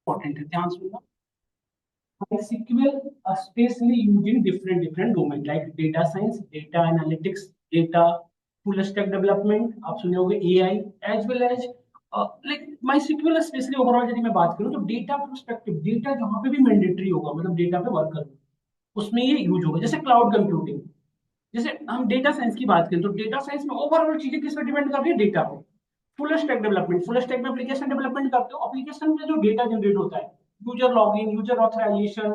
Important है, ध्यान सुनना। MySQL especially used in different domain like data science, data analytics, data full stack development, आप सुने होंगे AI, as well as like MySQL especially overall यदि मैं बात करूं तो डेटा पर्सपेक्टिव, डेटा जहां पे भी मैंडेटरी होगा, मतलब डेटा पे वर्क करना, उसमें ये यूज होगा। जैसे क्लाउड कंप्यूटिंग, जैसे हम डेटा साइंस की बात करें तो डेटा साइंस में ओवरऑल चीजें किस पर डिपेंड कर रही है, डेटा पे। Full stack development, full stack में एप्लीकेशन डेवलपमेंट करते हो, एप्लीकेशन में जो डेटा जनरेट होता है, यूजर लॉगिन, यूजर ऑथराइजेशन,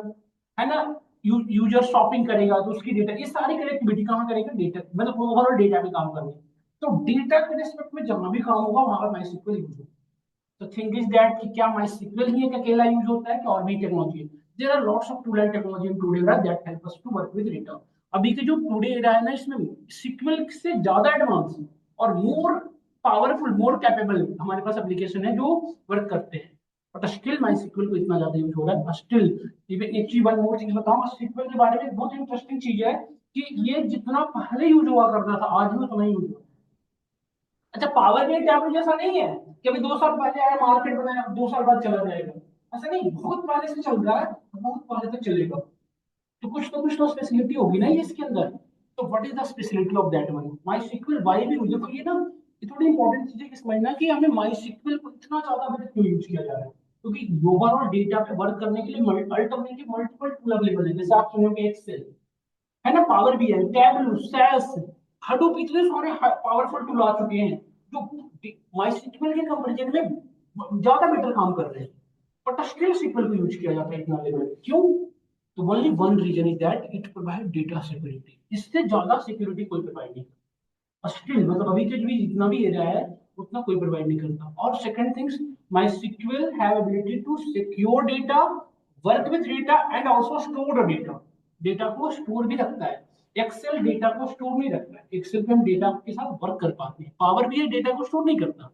है ना, यूजर शॉपिंग करेगा तो उसकी डेटा, ये सारी कनेक्टिविटी कहाँ करेगा, डेटा, मतलब ओवरऑल डेटा पे काम करेंगे। तो डेटा के रिस्पेक्ट में जहां भी काम होगा वहां पर माइस्क्ल यूज होगा। तो थिंग इज दैट कि क्या माइस्क्ल ही एक अकेला यूज होता है कि और भी टेक्नोलॉजी है? There are lots of tool and technology in today era that help us to work with data. अभी के जो टुडे एरा है ना, इसमें सीक्वल से ज्यादा एडवांस और मोर पावरफुल, मोर कैपेबल हमारे पास एप्लीकेशन है जो वर्क करते हैं। बट स्टिल माई सीक्वल को इतना ज्यादा यूज हो रहा है स्टिल। इवन एक चीज, वन मोर चीज बताऊं सीक्वल के बारे में, बहुत इंटरेस्टिंग चीज है कि ये जितना पहले यूज हुआ करता था आज भी उतना ही यूज हो रहा है। अच्छा, पावर भी टैब जैसा नहीं है कि अभी 2 साल पहले आया मार्केट में, 2 साल बाद चला जाएगा। ऐसा नहीं, बहुत पहले से चल रहा है, बहुत पहले तक चलेगा। तो कुछ तो स्पेशलिटी होगी ना ये इसके अंदर। तो what is the speciality of that one, MySQL why भी मुझे, तो ये ना, ये थोड़ी इंपॉर्टेंट चीज है कि समझना कि हमें माई सीक्वल को इतना ज्यादा अभी तक क्यों यूज किया जा रहा है। क्योंकि ओवरऑल डेटा पे वर्क करने के लिए अल्टरनेटिव मल्टीपल टूल अवेलेबल है, जैसे आप सुनोगे एक्सेल, है ना, Power BI, Tableau, SAS, Hadoop, इतने सारे पावरफुल टूल आ चुके हैं जो माइस्क्ल के कंपैरिजन में ज्यादा बेटर काम कर रहे हैं। बट स्टिल सीक्वल को यूज किया जाता है इतना लेवल, क्यों? तो only one reason is that it provide data security. इससे ज्यादा सिक्योरिटी कोई प्रोवाइड नहीं करता स्टिल, मतलब अभी के भी जितना भी एरिया है उतना कोई प्रोवाइड नहीं करता। और second things, MySQL have ability to secure data, work with data and also store data. Data को स्टोर भी रखता है। एक्सेल डेटा को स्टोर नहीं रखता है, एक्सेल पे हम डेटा के साथ वर्क कर पाते हैं, पावर BI डेटा को स्टोर नहीं करता।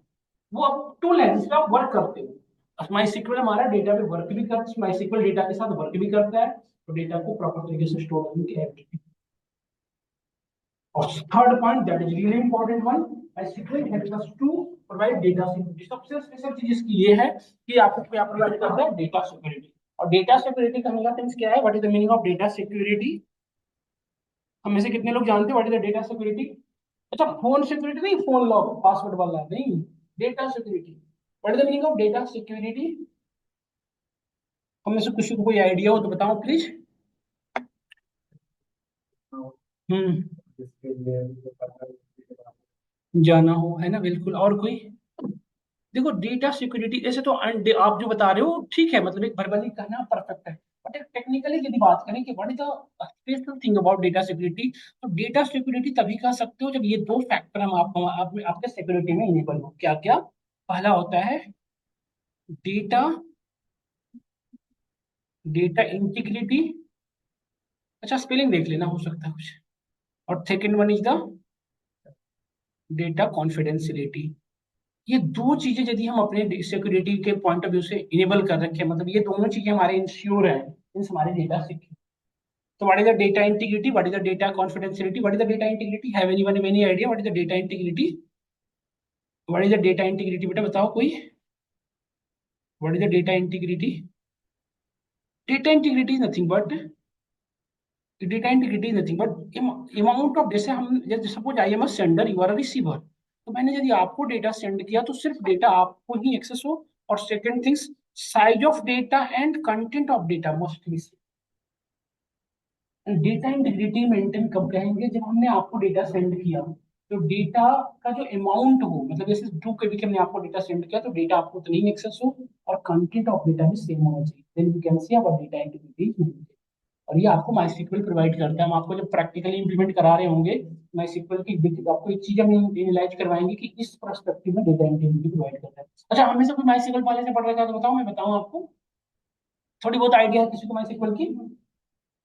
वो अब टूल है जिसपे आप वर्क करते हो। माई सीक्वल हमारा डेटा पे वर्क भी करता है, माई सीक्वल डेटा के साथ वर्क भी करता है, तो डेटा को प्रॉपर तरीके से स्टोर करने की एबिलिटी। और third point that is really important one, MySQL helps us to provide data security। सबसे स्पेशल चीज इसकी ये है कि आपको क्या प्रोवाइड करता है, डेटा सिक्योरिटी। और डेटा सिक्योरिटी करने का मीन्स क्या है, what is the meaning of data security? हम में से कितने लोग जानते हैं what is the data security? अच्छा, फोन सिक्योरिटी नहीं, फोन लॉक पासवर्ड वाला नहीं, data security. What is the meaning of data security? हम में से किसी को कोई आइडिया हो तो बताओ प्लीज। हम्म, जाना हो, है ना, बिल्कुल। और कोई? देखो डेटा सिक्योरिटी ऐसे तो आप जो बता रहे हो ठीक है, मतलब एक वर्बली कहना परफेक्ट है। बट टेक्निकली यदि बात करें कि what is the special thing about data security, तो डेटा सिक्योरिटी तभी कह सकते हो जब ये दो फैक्टर हम आपके सिक्योरिटी में इनेबल हो। क्या क्या? पहला होता है डेटा, डेटा इंटीग्रिटी, अच्छा स्पेलिंग देख लेना, हो सकता है कुछ। और second one is the data confidentiality. ये दो चीजें यदि हम अपने सिक्योरिटी के पॉइंट ऑफ व्यू से इनेबल कर रखें, मतलब ये दोनों चीजें हमारे इंश्योर हैं इन हमारे डेटा सिक्योर। तो what is the data integrity, what is the data confidentiality, what is the data integrity, have anyone any idea what is the data integrity? What is the data integrity, बेटा बताओ कोई, what is the data integrity? Data integrity is nothing but, data integrity is nothing but amount of, जैसे हम, जैसे suppose I am a sender, you are a receiver, तो मैंने यदि आपको डेटा सेंड किया तो सिर्फ डेटा आपको ही एक्सेस हो। और second things, size of data and content of data must be. Data integrity maintain कब करेंगे, जब हमने आपको डेटा सेंड किया तो डेटा का जो अमाउंट हो, मतलब जैसे 2 KB हमने आपको डेटा सेंड किया तो डेटा आपको उतना ही एक्सेस हो, और कंटेंट ऑफ डेटा भी सेम होना चाहिए, then you can see our data integrity. और ये आपको MySQL प्रोवाइड करता है। हम आपको जब प्रैक्टिकली इंप्लीमेंट करा रहे होंगे MySQL की, आपको एक चीज हम एनालाइज करवाएंगे कि इस पर्सपेक्टिव में डेटा इंटीग्रिटी प्रोवाइड करता है। अच्छा, हमें से कोई MySQL पहले से पढ़ रखा है तो बताओ, मैं बताऊं आपको, थोड़ी बहुत आइडिया है किसी को MySQL की?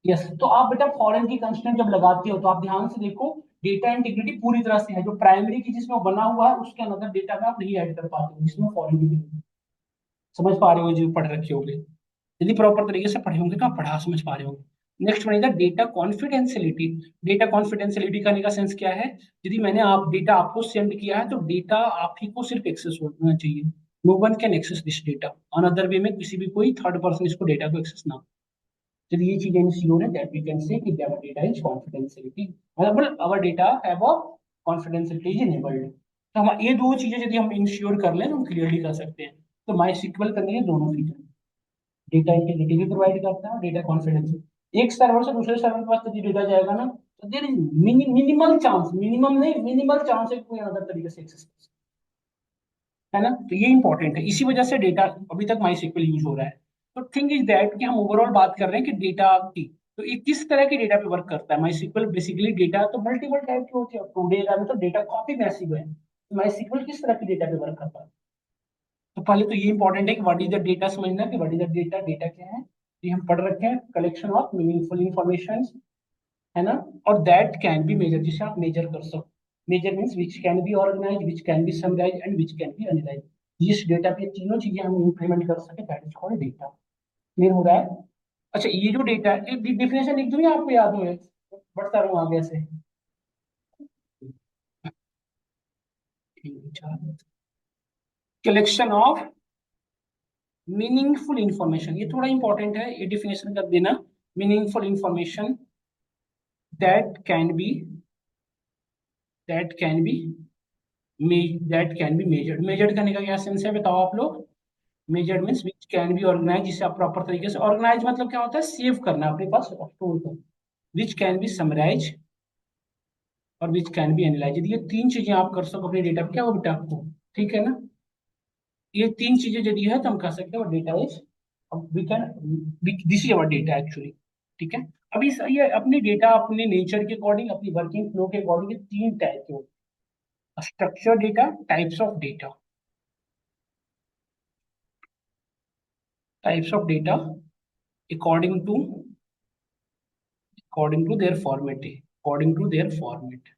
यस, तो आप बेटा फॉरेन की कंस्ट्रेंट जब लगाते हो तो आप ध्यान से देखो, डेटा इंटीग्रिटी पूरी तरह से है, जो प्राइमरी की जिसमें बना हुआ है उसके अंदर डेटा में आप नहीं ऐड कर पाते हो जिसमें फॉरेन की। समझ पा रहे हो जो पढ़ रखे होंगे, यदि प्रॉपर तरीके से पढ़े होंगे तो आप पढ़ा समझ पा रहे होंगे। नेक्स्ट बनेगा डेटा कॉन्फिडेंशियलिटी। डेटा कॉन्फिडेंशियलिटी करने का सेंस क्या है? यदि मैंने आप डेटा आपको सेंड किया है तो डेटा आप ही को सिर्फ एक्सेस होना चाहिए। No one can access this data on other way में, किसी भी कोई थर्ड पर्सन इसको डेटा को एक्सेस ना। तो ये चीजें इंश्योर है दैट वी कैन से कि आवर डेटा इज कॉन्फिडेंशियलिटी, मतलब our data have a confidentiality is enabled. तो हम ये दो चीजें यदि हम इंश्योर कर लें तो हम क्लियरली कर सकते हैं। तो माई सिक्वल करने के दोनों फीचर, डेटा इंटीग्रिटी भी प्रोवाइड करता है और डेटा कॉन्फिडेंस। एक सर्वर से दूसरे सर्वर के पास यदि डेटा जाएगा ना, तो there is minimal chance, minimum नहीं मिनिमल चांस है कि कोई अदर तरीके से एक्सेस कर सकता है ना। तो ये इंपॉर्टेंट है, इसी वजह से डेटा अभी तक माई सिक्वल यूज हो रहा है। तो थिंग इज दैट कि हम ओवरऑल बात कर रहे हैं कि डेटा की, तो ये किस तरह के डेटा पे वर्क करता है माई सिक्वल। बेसिकली डेटा तो मल्टीपल टाइप के होते हैं, टू डेटा में तो डेटा काफी मैसिव है, तो माई सिक्वल किस तरह के डेटा पे वर्क करता है। तो पहले तो ये इंपॉर्टेंट है कि व्हाट इज द डेटा, समझना कि what is the data, data क्या है। ये हम पढ़ रखे हैं, कलेक्शन ऑफ मीनिंगफुल इंफॉर्मेशन, है ना। और दैट कैन बी मेजर, जिसे आप मेजर कर सको। Measure means which can be organise, which can be summarise and which can be analyse. जिस डेटा पे तीनों चीजें हम इंप्लीमेंट कर सके that is called data. Clear हो रहा है? अच्छा, ये जो डेटा है, डिफिनेशन लिख दूं या आपको याद हो? बढ़ता रहूं आगे से। कलेक्शन ऑफ मीनिंगफुल इंफॉर्मेशन, ये थोड़ा इंपॉर्टेंट है, ये डिफिनेशन कर देना। Meaningful information that can be, that can be that can be measured. Measured करने का क्या सेंस है बताओ आप लोग? Measured means which can be organise, जिसे आप प्रॉपर तरीके से ऑर्गेनाइज, मतलब क्या होता है? सेव करना अपने पास, स्टोर करना। विच कैन बी समराइज और विच कैन बी एनालाइज। यदि ये तीन चीजें आप कर सको अपने डेटा पे, क्या हो बेटा आपको? ठीक है ना? ये तीन चीजें यदि है तो हम कह सकते हैं और data is, we can, this is our data actually. ठीक है। अभी ये अपने डेटा अपने नेचर के अकॉर्डिंग, अपनी वर्किंग फ्लो के अकॉर्डिंग ये तीन टाइप के होते हैं। Structure data, types of data, types of data according to, according to their format, according to their format.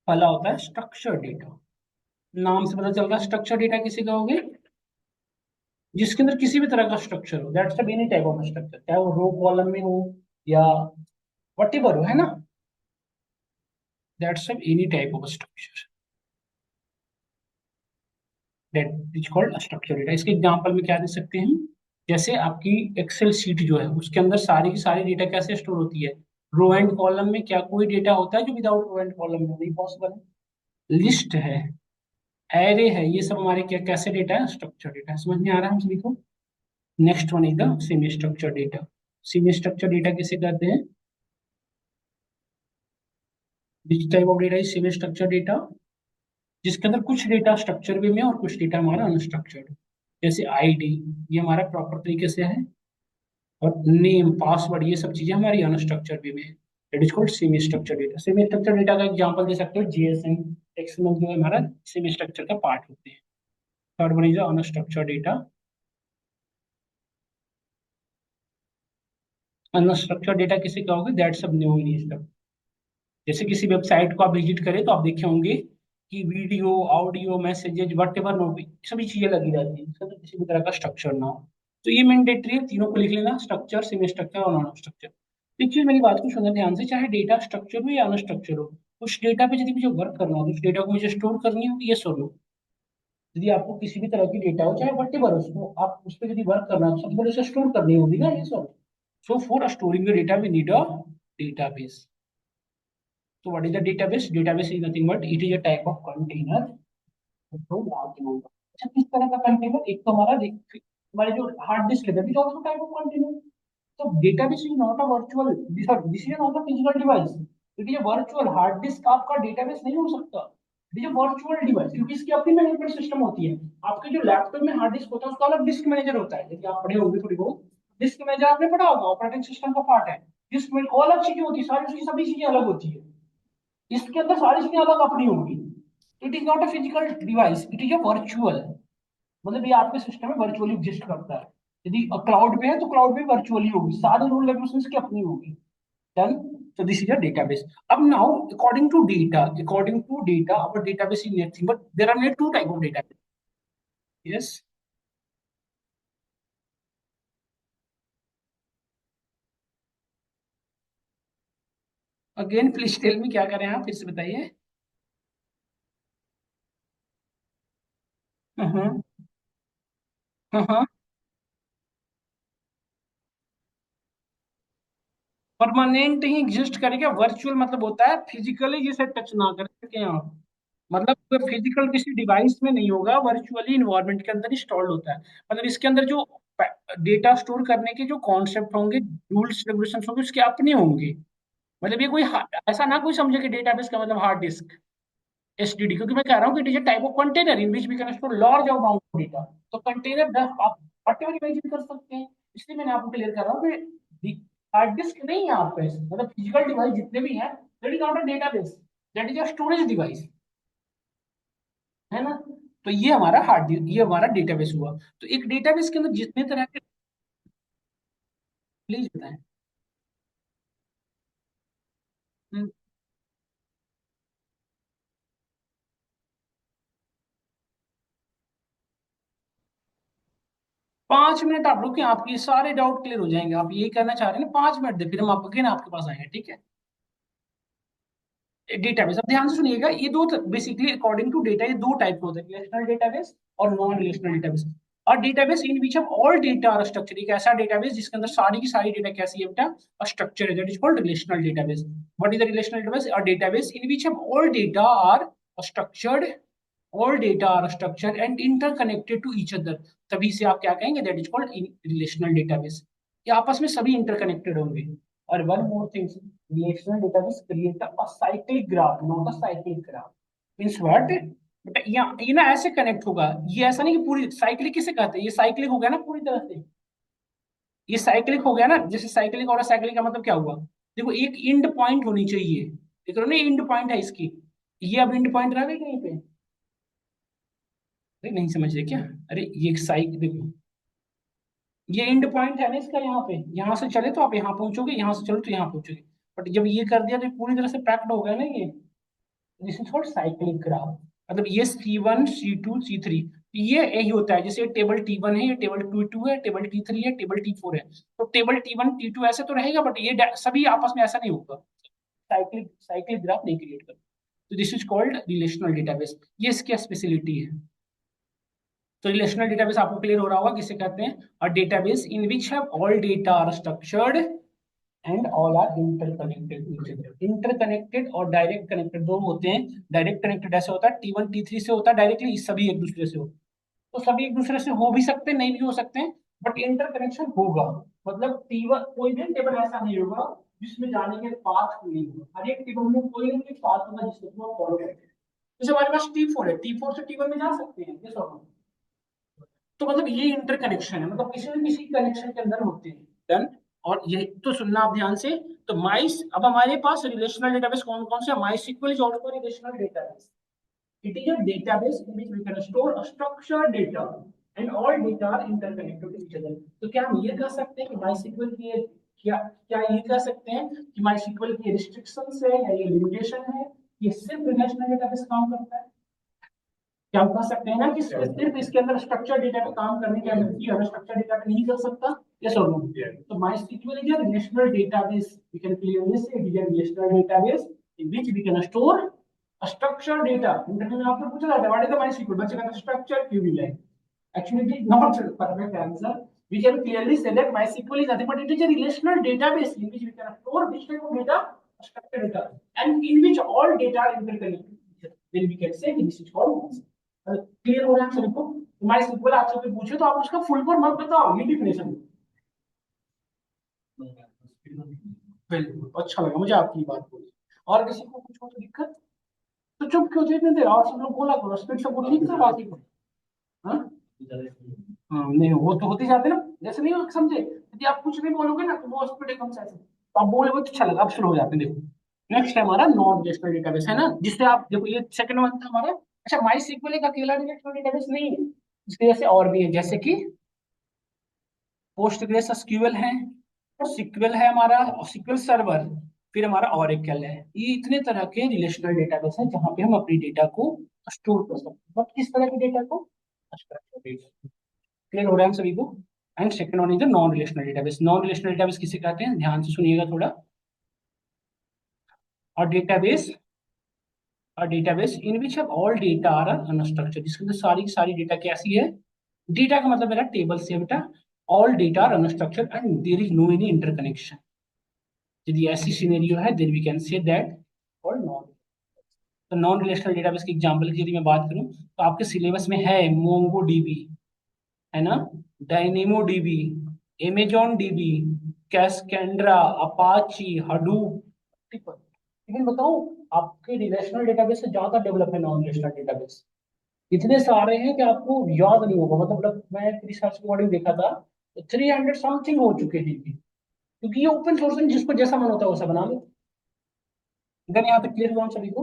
पहला होता है स्ट्रक्चर डेटा। नाम से पता चल रहा है स्ट्रक्चर डेटा किसे कहोगे? जिसके अंदर किसी भी तरह का स्ट्रक्चर हो, that's any type of structure, चाहे वो रो कॉलम में हो या वटेवर हो, है ना। That's any type of structure, that is called structure data. इसके एग्जांपल में क्या दे सकते हैं हम? जैसे आपकी एक्सेल शीट जो है, उसके अंदर सारी की सारी डेटा कैसे स्टोर होती है? रो एंड कॉलम में। क्या कोई डेटा होता है जो विदाउट रो एंड कॉलम में? नहीं पॉसिबल है। लिस्ट है, एरे है, ये सब हमारे क्या कैसे डेटा है? स्ट्रक्चर डेटा है। समझ में आ रहा है हम सभी को? Next one is the semi structure data. Semi structure data किसे कहते हैं? Which type of data is semi structure data? जिसके अंदर कुछ डेटा स्ट्रक्चर वे में और कुछ डेटा हमारा अनस्ट्रक्चर्ड। जैसे आईडी, ये हमारा प्रॉपर तरीके से है, और नेम, पासवर्ड, ये सब चीजें हमारी अनस्ट्रक्चर्ड वे में है। That is called semi structure data. Semi structure data का एग्जांपल दे सकते हो जीएसएम, एक्सएमएल, जो है हमारा सेमी स्ट्रक्चर का पार्ट होते हैं। Third one is unstructured data. Unstructured data किसे कहोगे? दैट्स सब न्यू स्टफ। जैसे किसी वेबसाइट को आप विजिट करें तो आप देखे होंगे कि video, audio, messages, whatever no, सभी चीजें लगी रहती हैं, इसका तो किसी भी तरह का स्ट्रक्चर ना हो। तो ये मैंडेटरी है, तीनों को लिख लेना, स्ट्रक्चर, सेमी स्ट्रक्चर और नॉन स्ट्रक्चर। देखिए मेरी बात को सुनना ध्यान से, चाहे डेटा स्ट्रक्चर हो या अनस्ट्रक्चर हो, उस डेटा पे यदि मुझे वर्क करना हो, तो उस डेटा को मुझे स्टोर करनी होगी, ये सो लो। यदि आपको किसी भी तरह की डेटा हो, चाहे वट एवर, उसको आप उस पर यदि वर्क करना हो, तो सबसे पहले उसे स्टोर करनी होगी ना, ये सब। So for storing the data we need a database. So what is the database? Database is nothing but it is a type of container तो large amount of। अच्छा, किस तरह का कंटेनर? एक तो हमारे जो हार्ड डिस्क है, that is also type of container. तो database is not a virtual, this is not a physical device, it is a virtual. Hard disk आपका डेटाबेस नहीं हो सकता, it is a virtual device, क्योंकि इसकी अपनी management system होती है। आपके जो लैपटॉप में हार्ड डिस्क होता है, उसका अलग डिस्क मैनेजर होता है, यदि आप पढ़े होंगे थोड़ी बहुत। डिस्क मैनेजर आपने पढ़ा होगा, ऑपरेटिंग सिस्टम का पार्ट है। डिस्क में वो अलग चीजें होती है, सारी उसकी सभी चीजें अलग होती है। इसके अंदर सारी चीजें अलग अपनी होंगी। It is not a physical device, it is a virtual, मतलब ये आपके सिस्टम में वर्चुअली एग्जिस्ट करता है। यदि क्लाउड पे है तो क्लाउड पे वर्चुअली होगी, सारे रूल रेगुलेशंस की अपनी होगी। Done. So this is a database. Up now, according to data, our database is nothing, but there are only two type of database. Yes. Again, please tell me क्या करें आप फिर से बताइए. हाँ हाँ हाँ. परमानेंट ही एग्जिस्ट करेगा. वर्चुअल मतलब होता है फिजिकली जिसे टच ना कर सके आप. मतलब फिजिकल किसी डिवाइस में नहीं होगा, वर्चुअली इन्वायरमेंट के अंदर इंस्टॉल्ड होता है. मतलब इसके अंदर जो डेटा स्टोर करने के जो कॉन्सेप्ट होंगे, रूल्स रेगुलेशन होंगे, उसके अपने होंगे. मतलब ये कोई ऐसा ना कोई समझे कि डेटाबेस का मतलब हार्ड डिस्क, एसटीडी. क्योंकि मैं कह रहा हूँ कि it is a type of container in which we can store large amount of data. तो कंटेनर आप व्हाटएवर इमेजिन कर सकते हैं. इसलिए मैंने आपको क्लियर कर रहा हूँ कि हार्ड डिस्क नहीं है आपका, मतलब फिजिकल डिवाइस जितने भी हैं, that is not a database, that is a storage device. है ना. तो ये हमारा ये हमारा डेटाबेस हुआ. तो एक डेटाबेस के अंदर जितने तरह के, प्लीज बताएं. 5 मिनट आप रुके, आपके ये सारे डाउट क्लियर हो जाएंगे. आप यही कहना चाह रहे हैं ना, 5 मिनट दे, फिर हम आप अगेन आपके पास आएंगे. ठीक है. डेटाबेस, अब ध्यान से सुनिएगा. ये दो बेसिकली अकॉर्डिंग टू डेटा ये दो टाइप होते हैं, रिलेशनल डेटाबेस और नॉन रिलेशनल डेटाबेस. और database in which of all data are structure, एक ऐसा डेटाबेस जिसके अंदर सारी की सारी डेटा कैसी है बेटा, स्ट्रक्चर है, that is called relational database. What is the relational database? A database in which of all data are structured, all data are structure and interconnected to each other. तभी से आप क्या कहेंगे, that is called relational database. ये आपस में सभी interconnected होंगे. और one more thing, relational database create a cyclic graph, not a cyclic graph. Means what, बेटा ये ना ऐसे कनेक्ट होगा. ये ऐसा नहीं कि पूरी साइक्लिक किसे कहते हैं, ये साइक्लिक हो गया ना पूरी तरह से. ये साइक्लिक हो गया ना. जैसे साइक्लिक और साइक्लिक का मतलब क्या हुआ, देखो एक एंड पॉइंट होनी चाहिए. देख रहे हो ना, एंड पॉइंट है इसकी. ये अब एंड पॉइंट रह गई कहीं पे. अरे नहीं समझ रहे क्या. अरे ये एक साइक देखो, ये एंड पॉइंट है ना इसका. यहाँ पे, यहाँ से चले तो आप यहाँ पहुंचोगे, यहाँ से चलो तो यहाँ पहुंचोगे. बट जब ये कर दिया तो ये पूरी तरह से पैक्ड हो गया ना ये. This is called cyclic graph. मतलब ये C1 C2 C3, ये यही होता है. जैसे टेबल T1 है, ये टेबल T2 है, टेबल T3 है, टेबल T4 है. तो टेबल T1 T2 ऐसे तो रहेगा, बट ये सभी आपस में ऐसा नहीं होगा. साइक्लिक साइक्लिक ग्राफ नहीं क्रिएट करता. तो this is called relational database. ये इसकी स्पेशलिटी है. तो रिलेशनल डेटाबेस आपको क्लियर हो रहा होगा किसे कहते हैं. और database in which have all data are structured and all are interconnected. Interconnected और डायरेक्ट कनेक्टेड दो होते हैं. डायरेक्ट कनेक्टेड ऐसे होता है T1 T3 से होता है डायरेक्टली, सभी एक दूसरे से हो. तो सभी एक दूसरे से हो भी सकते हैं, नहीं भी हो सकते हैं, बट इंटरकनेक्शन होगा. मतलब T1 कोई भी टेबल ऐसा नहीं होगा जिसमें जाने के पाथ नहीं होगा. हर एक टेबल में कोई ना कोई पाथ होगा जिसको हम फॉलो करेंगे. जैसे हमारे पास T4 है, T4 से T1 में जा सकते हैं, ये सब. तो मतलब ये इंटरकनेक्शन है, मतलब किसी न किसी कनेक्शन के अंदर होते हैं. डन. और ये तो सुनना आप ध्यान से. तो माइस, अब हमारे पास रिलेशनल डेटाबेस कौन कौन से. MySQL is also relational database. It is a database in which we can store structured data and all data are interconnected to each other. तो क्या हम ये कह सकते हैं कि माई सीक्वल की क्या क्या ये कह सकते हैं कि माई सीक्वल की रिस्ट्रिक्शन है या ये लिमिटेशन है, ये सिर्फ रिलेशनल डेटाबेस काम करता है. क्या हम कह सकते हैं ना कि सिर्फ इसके अंदर स्ट्रक्चर डेटा पे काम करने की अनुमति है, स्ट्रक्चर डेटा पे नहीं कर सकता. यस और नो. तो MySQL is a relational database. We can clearly say it is a relational database in which we can store a structured data. Interview में आपने पूछा था व्हाट इज द MySQL, बच्चे का स्ट्रक्चर क्यों भी है. Actually, it is not a perfect answer. We can clearly say that MySQL is nothing but it is a relational database in which we can store this type of data, structured data, and in which all data are interconnected. Then we can say this is called MySQL. Clear हो रहा है आप सभी को. माई sequel आपसे कोई पूछे तो आप उसका फुल फॉर्म मत बताओ, ये डिफिनेशन. बिल्कुल अच्छा लगा मुझे आपकी बात बोली. और किसी को कुछ हो तो दिक्कत, तो चुप क्यों थे इतने देर. और सब लोग बोला करो, स्पीड सब ठीक से बात ही करो. हाँ हाँ, नहीं वो तो होते जाते ना. जैसे नहीं हो समझे, यदि आप कुछ नहीं बोलोगे ना तो वो स्पीड एकदम से ऐसे. तो आप बोले तो अच्छा लगा, अब शुरू हो जाते हैं. देखो नेक्स्ट है हमारा नॉन रिलेशनल डेटाबेस, है ना, जिससे आप देखो ये सेकंड वन था हमारा. अच्छा माई सीक्वल एक अकेला रिलेशनल डेटाबेस नहीं है, इसके जैसे और भी है, जैसे कि पोस्टग्रेस एसक्यूएल है, और सीक्वल है हमारा, और सीक्वल सर्वर. फिर हमारा ऑरेकल है। ये इतने तरह के रिलेशनल डेटाबेस हैं जहाँ पे हम अपनी डेटा को स्टोर कर सकते हैं। बट किस तरह के डेटा को? Structure data. क्लियर हो रहा है हम सभी को? And second one is the non relational database. Non relational database किसे कहते हैं, ध्यान से सुनिएगा थोड़ा। और डेटाबेस, और database in which all data are unstructured, जिसके अंदर सारी की सारी डेटा कैसी है? डेटा का मतलब मेरा टेबल से बेटा। All data are unstructured and there is no any interconnection. यदि ऐसी सिनेरियो है then we can say that और नॉन। तो नॉन रिलेशनल डेटाबेस की एग्जांपल की यदि मैं बात करूं तो आपके सिलेबस में है मोंगो डीबी, है ना, DynamoDB, Amazon DB, Cassandra, Apache, Hadoop. लेकिन बताऊं, आपके रिलेशनल डेटाबेस से ज्यादा डेवलप है नॉन रिलेशनल डेटाबेस। इतने सारे हैं कि आपको याद नहीं होगा। मतलब मैं रिसर्च के अकॉर्डिंग देखा था, 300 समथिंग हो चुके हैं DB। क्योंकि ये ओपन सोर्स है, जिसको जैसा मन होता है वैसा बना लो। अगर यहाँ पे क्लियर हुआ हम सभी को?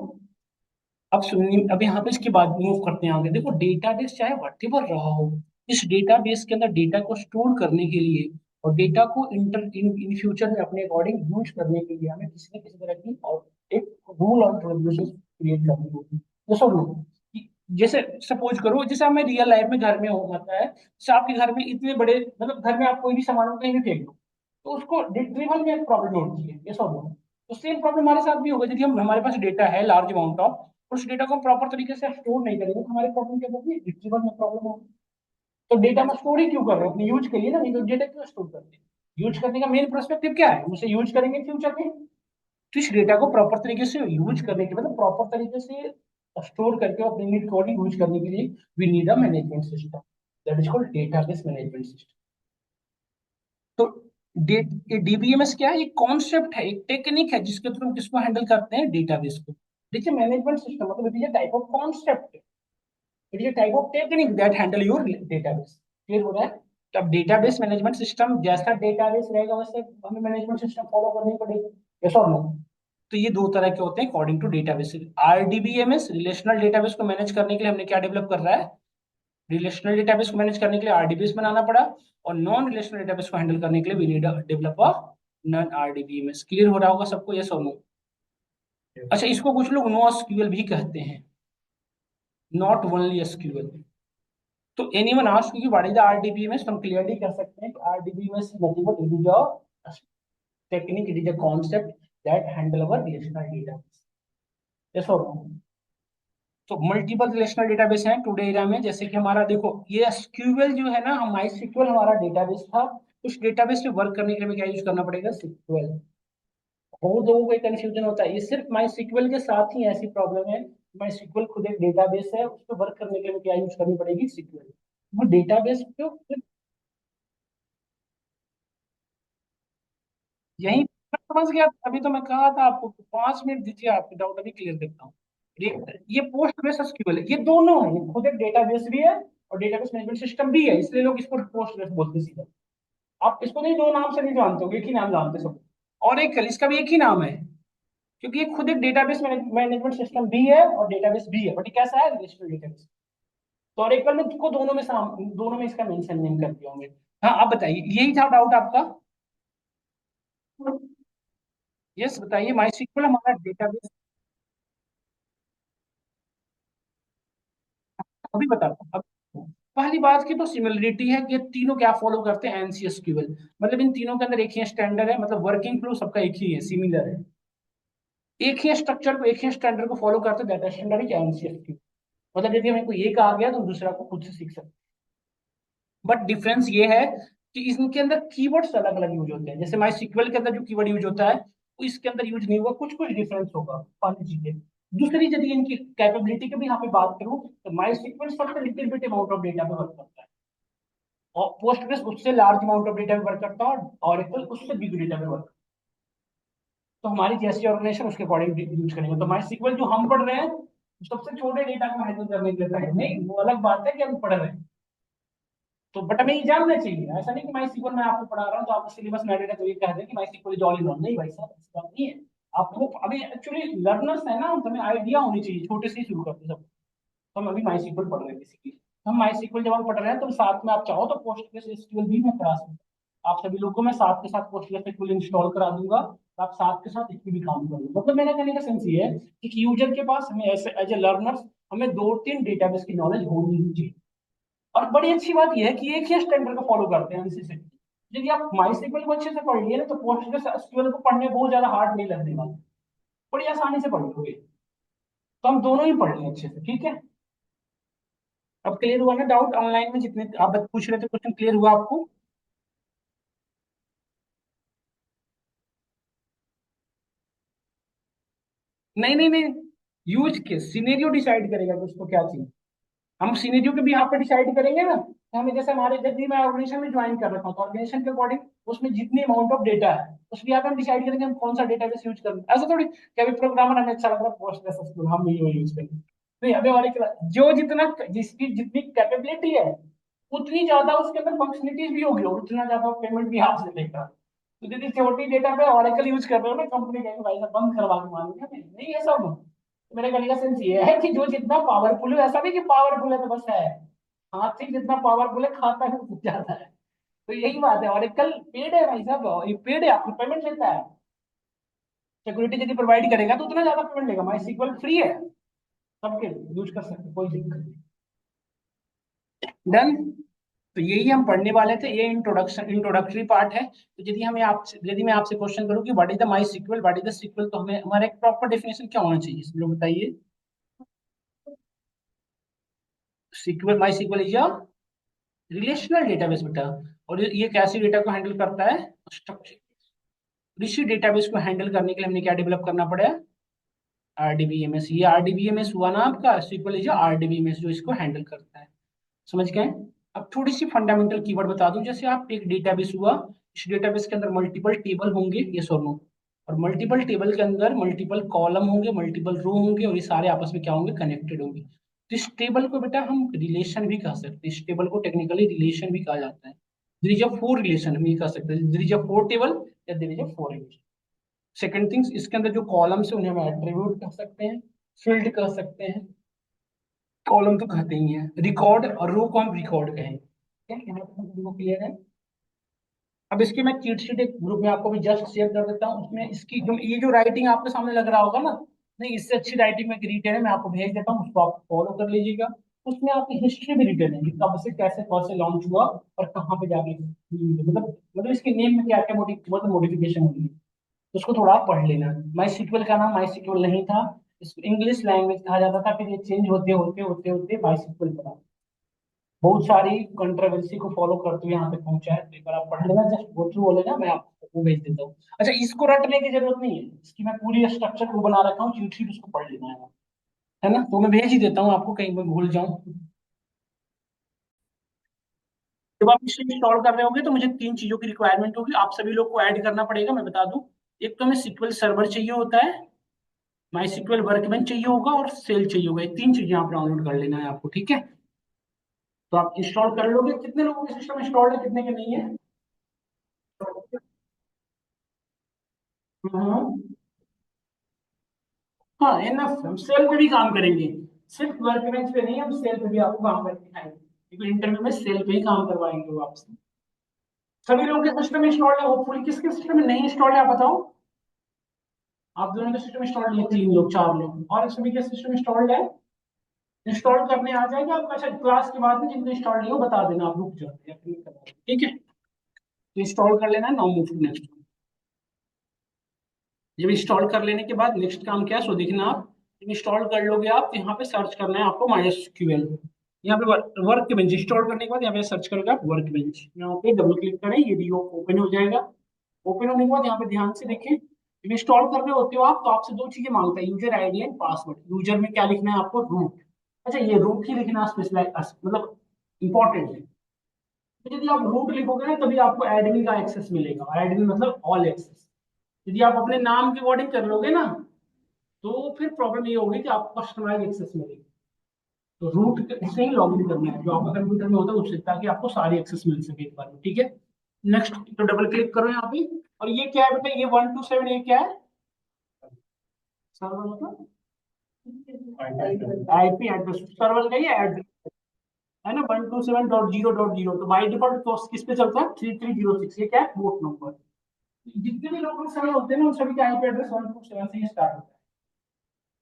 अब सुनिए, अब यहाँ पे इसके बाद मूव करते हैं आगे। देखो डेटाबेस चाहे वटेवर रहा हो, इस डेटाबेस के अंदर डेटा को स्टोर करने के लिए और डेटा को इन फ्यूचर में अपने अकॉर्डिंग यूज करने के लिए हमें किसी न किसी तरह की और एक रूल और रेगुलेशन क्रिएट करनी होगी। तो सब जैसे सपोज करो, जैसे हमें रियल लाइफ में घर में हो जाता है, जैसे आपके घर में इतने बड़े, मतलब घर में आप कोई भी सामान को कहीं भी फेंक दो तो उसको रिट्रीवल में एक प्रॉब्लम होती है, ये सब। तो सेम प्रॉब्लम हमारे साथ भी होगा यदि हम, हमारे पास डेटा है लार्ज अमाउंट ऑफ, उस डेटा को हम प्रॉपर तरीके से स्टोर नहीं करेंगे तो हमारी प्रॉब्लम क्या होगी? रिट्रीवल में प्रॉब्लम होगी। तो डेटा में स्टोर ही क्यों कर रहे हैं? अपने यूज के लिए ना, नहीं तो डेटा क्यों स्टोर करते हैं? यूज करने का मेन पर्सपेक्टिव क्या है? उसे यूज करेंगे फ्यूचर में। तो इस डेटा को प्रॉपर तरीके से यूज करने के, मतलब प्रॉपर तरीके से स्टोर करके अपने नीड को यूज करने के लिए we need a management system, that is called database management system. तो डीबीएमएस क्या है? एक कॉन्सेप्ट है, एक टेक्निक है जिसके थ्रू हम किसको हैंडल करते हैं? डेटाबेस को। देखिए मैनेजमेंट सिस्टम मतलब it is a type of concept, it is a type of technique that handle your database. Clear हो रहा है? तो अब डेटाबेस मैनेजमेंट सिस्टम, जैसा डेटाबेस रहेगा वैसे हमें मैनेजमेंट सिस्टम फॉलो करनी पड़ेगी। यस और नो? तो ये दो तरह के होते हैं according to database. RDBMS relational database को मैनेज करने के लिए हमने क्या डेवलप कर रहा है? रिलेशनल डेटाबेस को मैनेज करने के लिए आरडीबीएस बनाना पड़ा, और नॉन रिलेशनल डेटाबेस को हैंडल करने के लिए we need develop a non RDBMS. Clear हो रहा होगा सबको? यस और नो? अच्छा, इसको कुछ लोग नो एसक्यूएल भी कहते हैं, नॉट ओनली एसक्यूएल। तो anyone ask you what is the RDBMS, हम क्लियरली कर सकते हैं कि RDBMS nothing but it is a technique, it is a concept that handle our relational database. Yes और नो? तो मल्टीपल रिलेशनल डेटाबेस हैं today era में, जैसे कि हमारा देखो ये एसक्यूएल जो है ना, हम माइस्क्यूएल हमारा डेटाबेस था। उस डेटाबेस पे वर्क करने के लिए हमें क्या यूज करना पड़ेगा? सीक्वल। बहुत लोगों को कंफ्यूजन होता है, ये सिर्फ माइस्क्यूएल के साथ ही ऐसी प्रॉब्लम है। माइस्क्यूएल खुद एक डेटाबेस है, उस पर वर्क करने के लिए हमें क्या यूज करनी पड़ेगी? सीक्वल। वो डेटाबेस को यही समझ गया। अभी तो मैं कहा था आपको, 5 मिनट दीजिए, आपके डाउट अभी क्लियर करता हूँ। ये पोस्ट बेस एसक्यूएल है, ये दोनों है, ये खुद एक डेटाबेस भी है और डेटाबेस मैनेजमेंट सिस्टम भी है, इसलिए लोग इसको पोस्ट बेस बोलते हैं सीधा। आप इसको नहीं, दो नाम से नहीं जानते हो, एक ही नाम जानते सब। और एक कल इसका भी एक ही नाम है, क्योंकि ये खुद एक डेटाबेस मैनेजमेंट सिस्टम भी है और डेटाबेस भी है, बट ये कैसा है? Relational database. तो और एक कल में तुमको दोनों में इसका मेंशन नहीं कर दिया होंगे। हाँ, आप बताइए, यही था डाउट आपका? यस बताइए, माई सीक्वल हमारा डेटाबेस। अभी बताता हूँ अब। पहली बात की तो सिमिलरिटी है कि ये तीनों क्या फॉलो करते हैं? एनसीएसक्यूएल। मतलब इन तीनों के अंदर एक ही स्टैंडर्ड है, मतलब वर्किंग फ्लो सबका एक ही है, सिमिलर है। एक ही स्ट्रक्चर को, एक ही स्टैंडर्ड को फॉलो करते हैं, दैट स्टैंडर्ड इज एनसीएसक्यू। मतलब यदि हमें कोई एक आ गया तो हम दूसरा को खुद से सीख सकते हैं। बट डिफरेंस ये है कि इनके अंदर कीवर्ड्स अलग अलग यूज होते हैं। जैसे माई सीक्वल के अंदर जो कीवर्ड यूज होता है वो इसके अंदर यूज नहीं होगा, कुछ कुछ डिफरेंस होगा, पांच चीजें। दूसरी, यदि इनकी कैपेबिलिटी की भी यहाँ पे बात करूँ तो माई सीक्वल सबसे little bit amount of data पे वर्क करता है, और पोस्टग्रेस उससे लार्ज अमाउंट ऑफ डेटा पे वर्क करता है, और ऑरेकल उससे बिग डेटा पे वर्क। तो हमारी जैसी ऑर्गेनाइजेशन उसके अकॉर्डिंग यूज करेंगे। तो माई सीक्वल जो हम पढ़ रहे हैं सबसे छोटे डेटा को हैंडल करने के लिए है, नहीं वो अलग बात है कि हम पढ़ रहे हैं। तो बट हमें ये जानना चाहिए, ऐसा नहीं कि माई सीक्वल मैं आपको पढ़ा रहा हूँ तो आपको सिलेबस में एडेड है तो ये कह दें कि MySQL is all in all. नहीं भाई साहब, ऐसी बात नहीं है। आपको अभी एक्चुअली लर्नर्स है ना, तो हमें आइडिया होनी चाहिए, छोटे से ही शुरू करते सब। तो हम अभी माई सीक्वल पढ़ रहे हैं बेसिकली। हम माई सीक्वल जब हम पढ़ रहे हैं तो साथ में आप चाहो तो पोस्ट एसक्यूएल भी मैं पढ़ा सकता हूँ। आप सभी लोग को मैं साथ के साथ PostgreSQL इंस्टॉल करा दूंगा, तो आप साथ के साथ इसमें भी काम कर लो। मतलब मेरा कहने का सेंस ये है कि यूजर के पास हमें ऐसे एज ए लर्नर्स हमें 2-3 डेटाबेस की नॉलेज होनी ही चाहिए। और बड़ी अच्छी बात यह है कि एक ही स्टैंडर्ड को फॉलो करते हैं एनसीसी। यदि आप माइस्क्ल को अच्छे से पढ़ लिए ना, तो PostgreSQL को पढ़ने बहुत ज्यादा हार्ड नहीं लगने वाला, बड़ी आसानी से पढ़ लोगे। तो हम दोनों ही पढ़ लें अच्छे से, ठीक है। अब क्लियर हुआ ना डाउट? ऑनलाइन में जितने आप पूछ रहे थे क्वेश्चन, क्लियर हुआ आपको? नहीं नहीं नहीं, यूज के सिनेरियो डिसाइड करेगा कि उसको क्या चाहिए। हम सिनेरियो के भी यहाँ पे डिसाइड करेंगे ना, तो हमें जैसे हमारे यदि मैं ऑर्गेनाइजेशन में ज्वाइन कर रखा हूँ, तो ऑर्गेनाइजेशन के अकॉर्डिंग उसमें जितनी अमाउंट ऑफ डेटा है उसमें यहाँ पे हम डिसाइड करेंगे हम कौन सा डेटाबेस यूज करेंगे। ऐसा थोड़ी कि अभी प्रोग्रामर हमें अच्छा लग रहा है PostgreSQL हम ये यूज करेंगे। नहीं, अभी हमारे जो जितना जिसकी जितनी कैपेबिलिटी है उतनी ज्यादा उसके अंदर फंक्शनलिटीज भी होगी, और उतना ज्यादा पेमेंट भी आपसे लेगा। तो यदि छोटी डेटा पे ऑरेकल यूज कर रहे हो ना, कंपनी कहेगी भाई साहब बंद करवा के मांगेंगे हमें, नहीं है सब। मेरे कहने का सेंस ये है कि जो जितना पावरफुल है, ऐसा नहीं कि पावरफुल है तो बस है, हाथी जितना पावरफुल है खाता है उतना ज्यादा है। तो यही बात है, ऑरेकल पेड है भाई साहब, ये पेड है, आपको पेमेंट लेता है। सिक्योरिटी यदि प्रोवाइड करेगा तो उतना ज्यादा पेमेंट लेगा। माई सीक्वल फ्री है, सबके यूज कर सकते हैं, कोई दिक्कत नहीं। डन। तो यही हम पढ़ने वाले थे, ये इंट्रोडक्टरी पार्ट है। तो यदि मैं आपसे क्वेश्चन करूँ कि what is the MySQL, what is the SQL, तो हमें हमारा एक प्रॉपर डेफिनेशन क्या होना चाहिए, इसमें लोग बताइए। SQL, MySQL is a relational database बेटा। और ये कैसे डेटा को हैंडल करता है, स्ट्रक्चर। इसी डेटाबेस को हैंडल करने के लिए हमने क्या डेवलप करना पड़ा, RDBMS। ये RDBMS हुआ ना आपका, सीक्वल इज RDBMS जो इसको हैंडल करता है। समझ गए? अब थोड़ी सी फंडामेंटल कीवर्ड बता दूं, जैसे आप एक डेटाबेस हुआ, इस डेटाबेस के अंदर मल्टीपल टेबल होंगे, ये सोनो, और मल्टीपल टेबल के अंदर मल्टीपल कॉलम होंगे, मल्टीपल रो होंगे, और ये सारे आपस में क्या होंगे, कनेक्टेड होंगे। तो इस टेबल को बेटा हम रिलेशन भी कह सकते हैं, इस टेबल को टेक्निकली रिलेशन भी कहा जाता है। There is a four relation हम ये कह सकते हैं, there is a four table या there is a four relation. Second things, इसके अंदर जो कॉलम्स है उन्हें हम एट्रीब्यूट कह सकते हैं, फील्ड कह सकते हैं, कॉलम तो कहते ही है, रिकॉर्ड और रो को हम रिकॉर्ड कहेंगे। ठीक है, यहाँ तक सभी को क्लियर है? अब इसकी मैं चीट शीट एक ग्रुप में आपको भी जस्ट शेयर कर देता हूँ, उसमें इसकी जो ये जो राइटिंग आपके सामने लग रहा होगा ना, नहीं इससे अच्छी राइटिंग में रिटेन है, मैं आपको भेज देता हूँ, उसको आप फॉलो कर लीजिएगा। उसमें आपकी हिस्ट्री भी रिटेन है कि कब से कैसे कौन से लॉन्च हुआ और कहाँ पे जाके मतलब इसके नेम में क्या क्या मॉडिफिकेशन हुई है, तो उसको थोड़ा आप पढ़ लेना। माई सीक्वल का नाम माई सीक्वल नहीं था, इसको इंग्लिश लैंग्वेज कहा जाता था, फिर ये चेंज होते होते होते होते माई सीक्वल बना, बहुत सारी कंट्रोवर्सी को फॉलो करते हुए यहाँ पे पहुंचा है। तो एक बार आप पढ़ लेना, जस्ट गो थ्रू हो लेना, मैं आपको वो भेज देता हूँ। अच्छा, इसको रटने की जरूरत नहीं है, इसकी मैं पूरी स्ट्रक्चर को बना रखा हूँ, चीट शीट, उसको पढ़ लेना है ना। तो मैं भेज ही देता हूँ आपको, कहीं मैं भूल जाऊँ। जब आप इसे इंस्टॉल कर रहे होगे तो मुझे 3 चीजों की रिक्वायरमेंट होगी, आप सभी लोग को ऐड करना पड़ेगा, मैं बता दूं। एक तो हमें सिक्वल सर्वर चाहिए होता है, माई सिक्वल वर्कबेंच चाहिए होगा, और सेल चाहिए होगा। ये 3 चीजें आप डाउनलोड कर लेना है आपको, ठीक है। तो आप इंस्टॉल कर लोगे? कितने लोगों के सिस्टम इंस्टॉल्ड है, कितने के नहीं है? हाँ हाँ, एनफ, हम सेल पे भी काम करेंगे, सिर्फ वर्क बेंच पे नहीं, हम सेल पे भी आपको काम करके दिखाएंगे, क्योंकि इंटरव्यू में सेल पे ही काम करवाएंगे वो आपसे। सभी लोगों के सिस्टम इंस्टॉल्ड है होपफुली, किसके सिस्टम में नहीं इंस्टॉल्ड है आप बताओ। आप दोनों के सिस्टम इंस्टॉल्ड है, 3 लोग 4 लोग, और सभी के सिस्टम इंस्टॉल्ड है। इंस्टॉल करने आ जाएगा आपका, अच्छा क्लास के बाद में जिनको इंस्टॉल नहीं हो बता देना, आप रुक जाते हैं, ठीक है। तो इंस्टॉल कर लेना, नाउ मूव टू नेक्स्ट। जब इंस्टॉल कर लेने के बाद नेक्स्ट काम क्या है, सो देखना आप। जब इंस्टॉल कर लोगे आप, तो यहाँ पे सर्च करना है आपको MySQL। यहाँ पे वर्क बेंच इंस्टॉल करने के बाद यहाँ पे सर्च करोगे आप वर्क बेंच, यहाँ पे डबल क्लिक करें, ये भी ओपन हो जाएगा। ओपन होने के बाद यहाँ पे ध्यान से देखें, जब इंस्टॉल कर रहे होते हो आप, तो आपसे 2 चीजें मांगता है, user ID and password. User में क्या लिखना है आपको, रूट। अच्छा, ये रूट ही लिखना स्पेशलाइज मतलब इंपॉर्टेंट है। तो यदि आप रूट लिखोगे ना, तभी आपको एडमिन का एक्सेस मिलेगा, एडमिन मतलब ऑल एक्सेस। यदि आप अपने नाम की वर्डिंग कर लोगे ना, तो फिर प्रॉब्लम ये होगी कि आपको कस्टमाइज एक्सेस मिलेगी। तो रूट से ही लॉग इन करना है जो आपका कंप्यूटर में होता है उससे, ताकि आपको सारी एक्सेस मिल सके एक बार में, ठीक है। नेक्स्ट, तो डबल क्लिक करो यहाँ पे। और ये क्या है बेटा, ये 127, ये क्या है, सर्वर मतलब आईपी एड्रेस, सर्वर का ये एड्रेस। है ना, 127.0.0, तो बाई डिफॉल्ट तो किस पे चलता है, 3306, ये क्या है, पोर्ट नंबर। जितने भी लोकल सर्वर होते हैं ना, उन सभी का आईपी एड्रेस 127 से ही स्टार्ट होता है।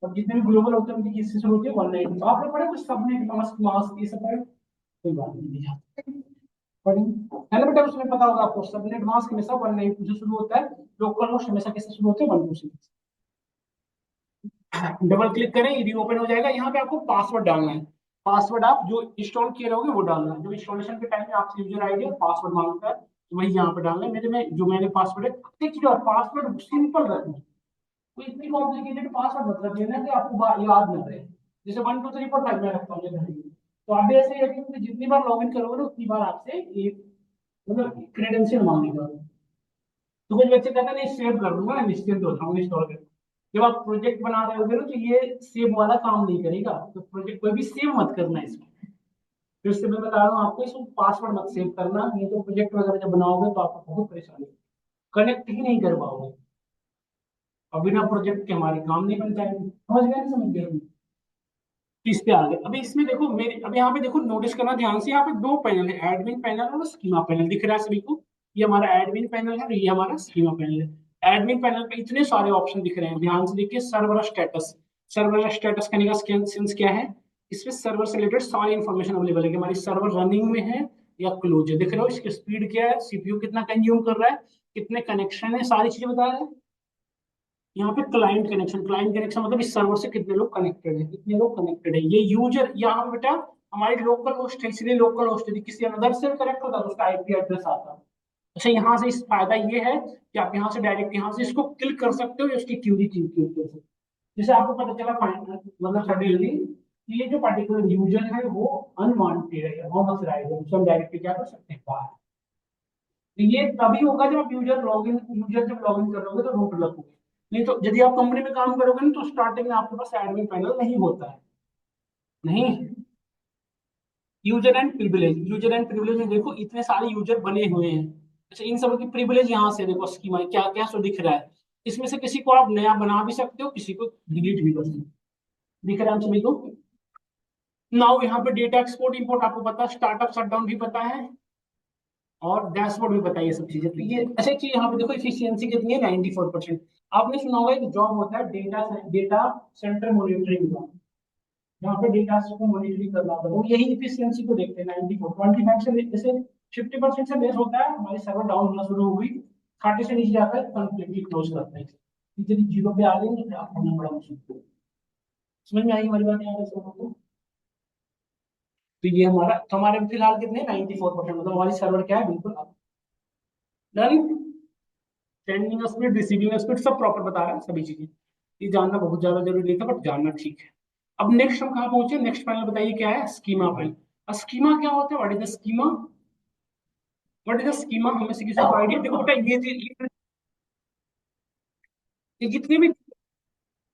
और जितने भी ग्लोबल होते हैं उनकी किससे शुरू होती है, 192। आप लोग पढ़े कुछ सबनेट, मास्क, मास्क, ये सब पढ़े? कोई बात नहीं, पढ़ेंगे है ना बेटा, उसमें पता होगा आपको, सबनेट मास्क हमेशा 192 से शुरू होता है, लोकल होस्ट हमेशा किससे शुरू होते हैं, 126। डबल क्लिक करें, ये रीओपन हो जाएगा। यहाँ पे आपको पासवर्ड डालना है। पासवर्ड आप जो इंस्टॉल किए रहोगे वो डालना है, जो इंस्टॉलेशन के टाइम में आपसे यूजर आईडी और पासवर्ड मांगता है, तो वही यहाँ पे डालना है। मेरे में जो मैंने पासवर्ड है, देखिए, और पासवर्ड सिंपल रखना है, कोई इतनी कॉम्प्लिकेटेड पासवर्ड मत रखिए ना कि आपको याद न रहे। जैसे 1 2 3 4 5 में रखता हूँ जैसे, तो आप भी ऐसे ही रखिए कि जितनी बार लॉग इन करोगे ना उतनी बार आपसे ये मतलब क्रेडेंशियल मांगेगा। तो कुछ बच्चे कहते हैं नहीं सेव कर लूंगा ना, निश्चिंत हो जाऊंगा इंस्टॉल कर। जब आप प्रोजेक्ट बना रहे होगे ना तो ये सेव वाला काम नहीं करेगा, तो प्रोजेक्ट कोई भी सेव मत करना इसमें। फिर से मैं बता रहा हूँ आपको, इसमें पासवर्ड मत सेव करना, नहीं तो प्रोजेक्ट वगैरह जब बनाओगे तो आपको बहुत परेशानी, कनेक्ट ही नहीं कर पाओगे, और बिना प्रोजेक्ट के हमारे काम नहीं बन पाएंगे। समझ गए, नहीं समझ गए? इस पे आ गए। अभी इसमें देखो मेरे, अब यहाँ पे देखो, नोटिस करना ध्यान से, यहाँ पे दो पैनल है, एडमिन पैनल और स्कीमा पैनल, दिख रहा है सभी को? ये हमारा एडमिन पैनल है और ये हमारा स्कीमा पैनल है। एडमिन पैनल पे इतने सारे ऑप्शन दिख रहे हैं, ध्यान से देखिए, सर्वर स्टेटस। सर्वर स्टेटस करने का सेंस क्या है, इसमें सर्वर से रिलेटेड सारी इंफॉर्मेशन अवेलेबल है कि हमारी सर्वर रनिंग में है या क्लोज है, दिख रहे हो, इसकी स्पीड क्या है, सीपीयू कितना कंज्यूम कर रहा है, कितने कनेक्शन है, सारी चीजें बता रहे हैं। यहाँ पे क्लाइंट कनेक्शन मतलब इस सर्वर से कितने लोग कनेक्टेड है, कितने लोग कनेक्टेड है, ये यूजर यहाँ पे बेटा हमारी लोकल होस्ट है, इसलिए लोकल होस्ट, यदि किसी अनदर से कनेक्ट होता तो उसका आईपी एड्रेस आता। अच्छा, यहाँ से इस फायदा ये है कि आप यहाँ से डायरेक्ट यहाँ से इसको क्लिक कर सकते हो, इसकी क्यूरी क्लिक कर सकते हो। जैसे आपको पता चला मतलब सडनली ये जो पर्टिकुलर यूजर है वो अनवांटेड है, मोहम्मद सिराज है, उसको हम डायरेक्टली क्या कर सकते हैं, बाहर। तो ये तभी होगा जब आप यूजर जब लॉग इन करोगे तो रूट लगोगे। नहीं तो यदि आप कंपनी में काम करोगे ना तो स्टार्टिंग में आपके पास एडमिन पैनल नहीं होता है। नहीं, यूजर एंड प्रिविलेज में देखो इतने सारे यूजर बने हुए हैं। अच्छा, इन सब की प्रिविलेज यहाँ से देखो, स्कीमा क्या क्या सो दिख रहा है। इसमें से किसी को आप नया बना भी सकते हो, किसी को डिलीट भी कर सकते हो। दिख रहा है हम सभी को? नाउ यहाँ पे डेटा एक्सपोर्ट इंपोर्ट आपको पता है, स्टार्टअप शटडाउन भी पता है, और डैशबोर्ड भी बताइए सब चीजें। तो ये अच्छा चीज यहाँ पे देखो, इफिशियंसी कितनी है, 94%। आपने सुना होगा एक जॉब होता है, data data centre monitoring job, जहाँ पे डेटा को मॉनिटरिंग करना होता है, वो यही इफिशियंसी को देखते हैं। 94, 25 से जैसे 50% से लेस होता है, हमारी सर्वर डाउन होना शुरू हो गई, 30 से नीचे जाता है कंप्लीटली क्लोज करता है। यदि जीरो पे आ गई तो आप करना बड़ा मुश्किल। समझ में आई हमारी बात यहाँ पे सबको? तो ये हमारा, तो हमारे फिलहाल कितने, 94%, मतलब हमारी सर्वर क्या है, बिल्कुल done. Sending speed, receiving speed सब प्रॉपर बता रहा है सभी चीजें। ये जानना बहुत ज्यादा जरूरी नहीं था, बट जानना ठीक है। अब नेक्स्ट हम कहाँ पहुंचे, नेक्स्ट पैनल बताइए क्या है, स्कीमा पैनल। स्कीमा क्या होता है, what is the schema? What is the schema, हमें से किसी को आइडिया? देखो बेटा, ये जितने भी,